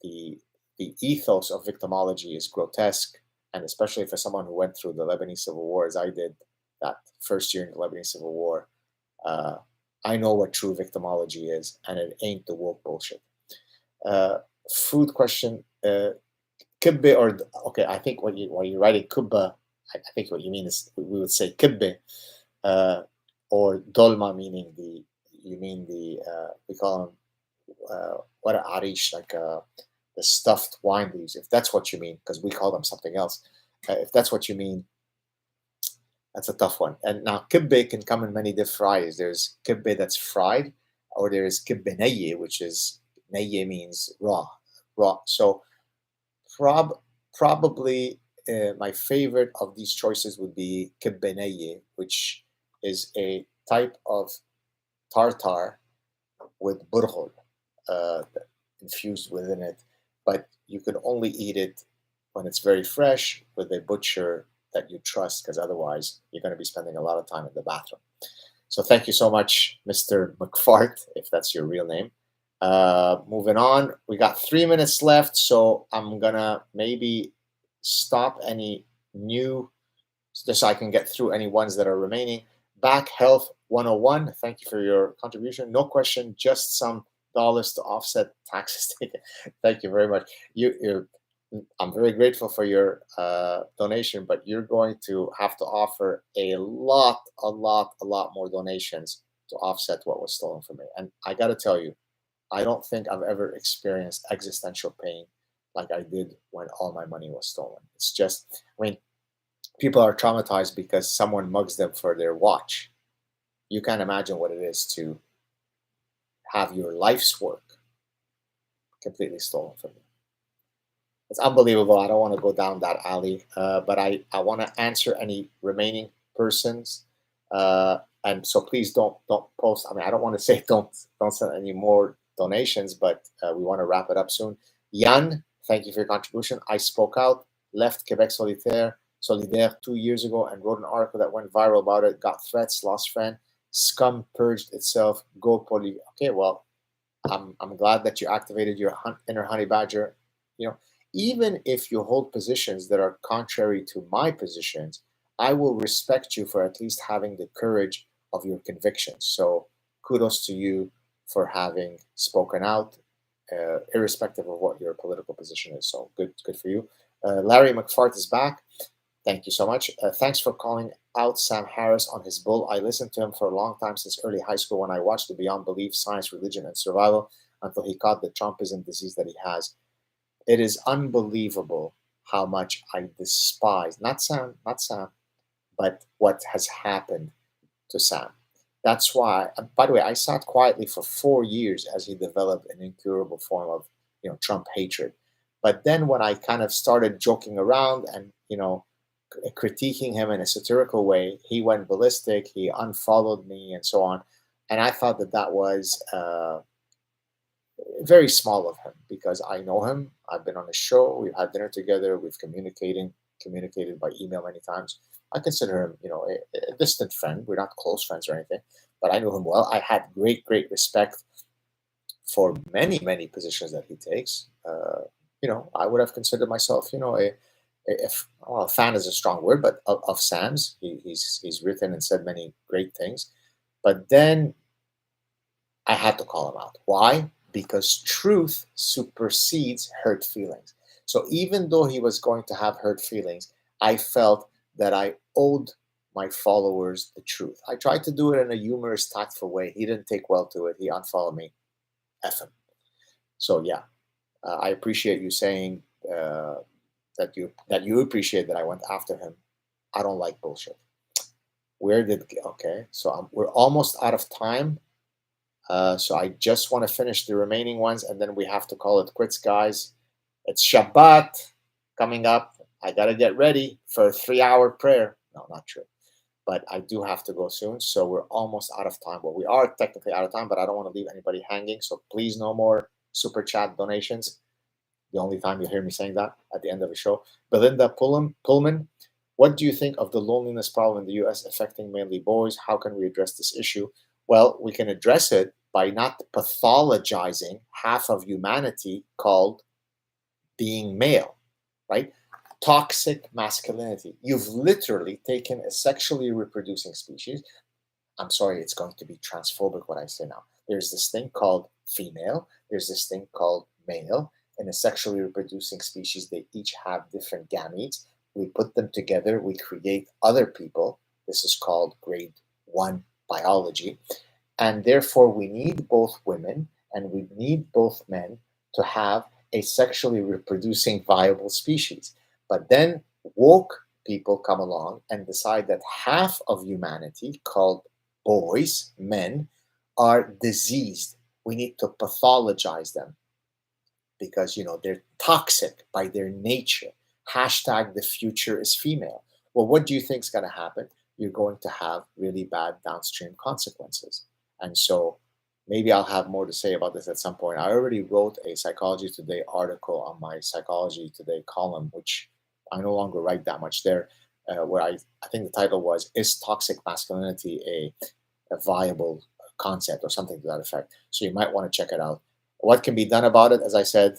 the the ethos of victimology is grotesque, and especially for someone who went through the Lebanese Civil War, as I did that first year in the Lebanese Civil War, uh, I know what true victimology is, and it ain't the woke bullshit. Uh, Food question. Kibbe or okay, I think when you're writing kubba, I think what you mean is we would say kibbe, uh, or dolma, meaning the you mean the we call them what a arish, like the stuffed wine leaves, if that's what you mean, because we call them something else. If that's what you mean, that's a tough one. And now kibbe can come in many different varieties. There's kibbe that's fried, or there is kibbe neye, which is neye means raw, raw. So Prob probably my favorite of these choices would be kibbeneye, which is a type of tartar with burghul uh, infused within it. But you can only eat it when it's very fresh with a butcher that you trust, because otherwise you're going to be spending a lot of time in the bathroom. So thank you so much, Mr. McFart, if that's your real name. Moving on, we got 3 minutes left, so I'm gonna maybe stop any new, just so I can get through any ones that are remaining. Back Health 101, thank you for your contribution. No question, just some dollars to offset taxes taken. Thank you very much. I'm very grateful for your donation, but you're going to have to offer a lot more donations to offset what was stolen from me. And I got to tell you, I don't think I've ever experienced existential pain like I did when all my money was stolen. It's just, I mean, people are traumatized because someone mugs them for their watch. You can't imagine what it is to have your life's work completely stolen from you. It's unbelievable. I don't want to go down that alley, but I want to answer any remaining persons. And so please don't post. I mean, I don't want to say don't send any more donations, but we want to wrap it up soon. Jan, thank you for your contribution. I spoke out, left Quebec Solidaire 2 years ago, and wrote an article that went viral about it. Got threats, lost friend. Scum purged itself. Go poly. Okay, well, I'm glad that you activated your inner honey badger. You know, even if you hold positions that are contrary to my positions, I will respect you for at least having the courage of your convictions. So kudos to you for having spoken out, irrespective of what your political position is. So good for you. Larry McFart is back. Thank you so much. Thanks for calling out Sam Harris on his bull. I listened to him for a long time, since early high school, when I watched the Beyond Belief, Science, Religion, and Survival, until he caught the Trumpism disease that he has. It is unbelievable how much I despise, not Sam, but what has happened to Sam. That's why, by the way, I sat quietly for 4 years as he developed an incurable form of, Trump hatred. But then when I kind of started joking around and, critiquing him in a satirical way, he went ballistic. He unfollowed me and so on. And I thought that was very small of him, because I know him. I've been on his show. We've had dinner together. We've communicated communicated by email many times. I consider him, a distant friend. We're not close friends or anything, but I knew him well. I had great respect for many positions that he takes. I would have considered myself, if well, fan is a strong word, but of Sam's, he's written and said many great things. But then I had to call him out. Why? Because truth supersedes hurt feelings. So even though he was going to have hurt feelings, I felt that I owed my followers the truth. I tried to do it in a humorous, tactful way. He didn't take well to it. He unfollowed me. F him. So yeah, I appreciate you saying that you appreciate that I went after him. I don't like bullshit. Okay? So we're almost out of time. So I just want to finish the remaining ones, and then we have to call it quits, guys. It's Shabbat coming up. I gotta get ready for a 3-hour prayer. No, not true. But I do have to go soon, so we're almost out of time. Well, we are technically out of time, but I don't want to leave anybody hanging. So please, no more super chat donations. The only time you hear me saying that at the end of a show. Belinda Pullman, what do you think of the loneliness problem in the U.S. affecting mainly boys? How can we address this issue? Well, we can address it by not pathologizing half of humanity called being male, right? Toxic masculinity. You've literally taken a sexually reproducing species. I'm sorry, it's going to be transphobic what I say now. There's this thing called female, there's this thing called male. In a sexually reproducing species, they each have different gametes. We put them together, we create other people. This is called grade 1 biology. And therefore, we need both women and we need both men to have a sexually reproducing viable species. But then woke people come along and decide that half of humanity, called boys, men, are diseased. We need to pathologize them because, they're toxic by their nature. Hashtag the future is female. Well, what do you think is going to happen? You're going to have really bad downstream consequences. And so maybe I'll have more to say about this at some point. I already wrote a Psychology Today article on my Psychology Today column, which I no longer write that much there, where I think the title was, Is Toxic Masculinity a Viable Concept, or something to that effect. So you might want to check it out. What can be done about it? As I said,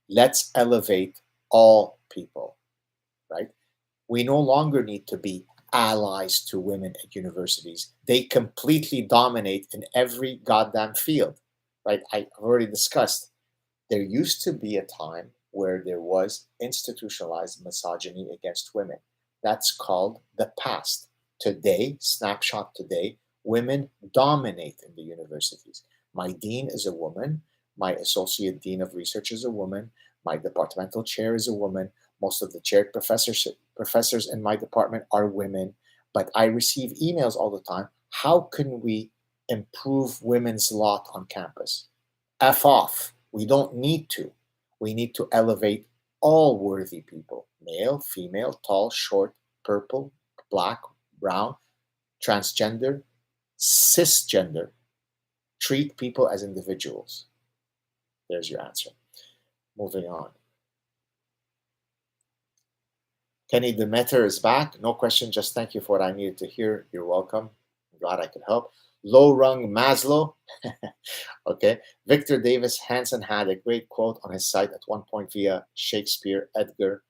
let's elevate all people, right? We no longer need to be allies to women at universities. They completely dominate in every goddamn field, right? I've already discussed. There used to be a time where there was institutionalized misogyny against women. That's called the past. Today, snapshot today, women dominate in the universities. My dean is a woman. My associate dean of research is a woman. My departmental chair is a woman. Most of the chaired professors in my department are women, but I receive emails all the time. How can we improve women's lot on campus? F off. We don't need to. We need to elevate all worthy people, male, female, tall, short, purple, black, brown, transgender, cisgender. Treat people as individuals. There's your answer. Moving on. Kenny Demeter is back. No question, just thank you for what I needed to hear. You're welcome. I'm glad I could help. Low rung Maslow. Okay. Victor Davis Hanson had a great quote on his site at one point via Shakespeare, Edgar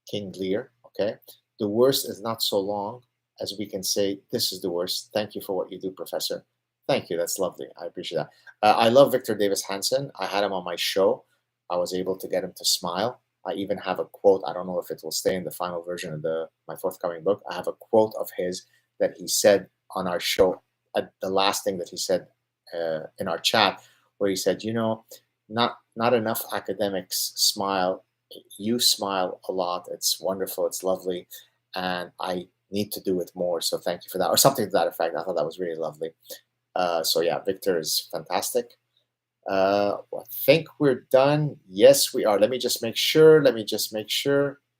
King Lear. Okay. The worst is not so long as we can say, this is the worst. Thank you for what you do, Professor. Thank you. That's lovely. I appreciate that. I love Victor Davis Hanson. I had him on my show. I was able to get him to smile. I even have a quote. I don't know if it will stay in the final version of my forthcoming book. I have a quote of his that he said on our show, the last thing that he said in our chat, where he said, not enough academics smile. You smile a lot. It's wonderful. It's lovely. And I need to do it more. So thank you for that. Or something to that effect. I thought that was really lovely. So yeah, Victor is fantastic. I think we're done. Yes, we are. Let me just make sure.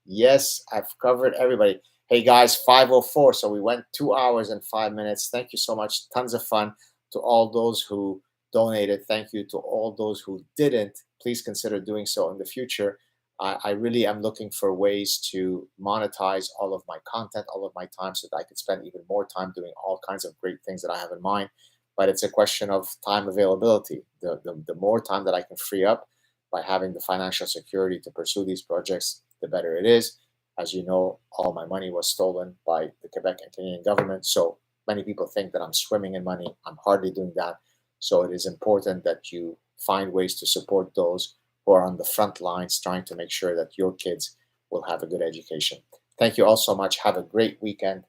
Yes, I've covered everybody. Hey guys, 5:04. So we went 2 hours and 5 minutes. Thank you so much. Tons of fun to all those who donated. Thank you to all those who didn't. Please consider doing so in the future. I really am looking for ways to monetize all of my content, all of my time, so that I could spend even more time doing all kinds of great things that I have in mind. But it's a question of time availability. The more time that I can free up by having the financial security to pursue these projects, the better it is. As you know, all my money was stolen by the Quebec and Canadian government. So many people think that I'm swimming in money. I'm hardly doing that. So it is important that you find ways to support those who are on the front lines trying to make sure that your kids will have a good education. Thank you all so much. Have a great weekend.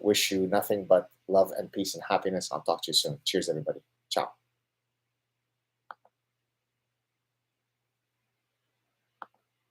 Wish you nothing but love and peace and happiness. I'll talk to you soon. Cheers, everybody. Ciao.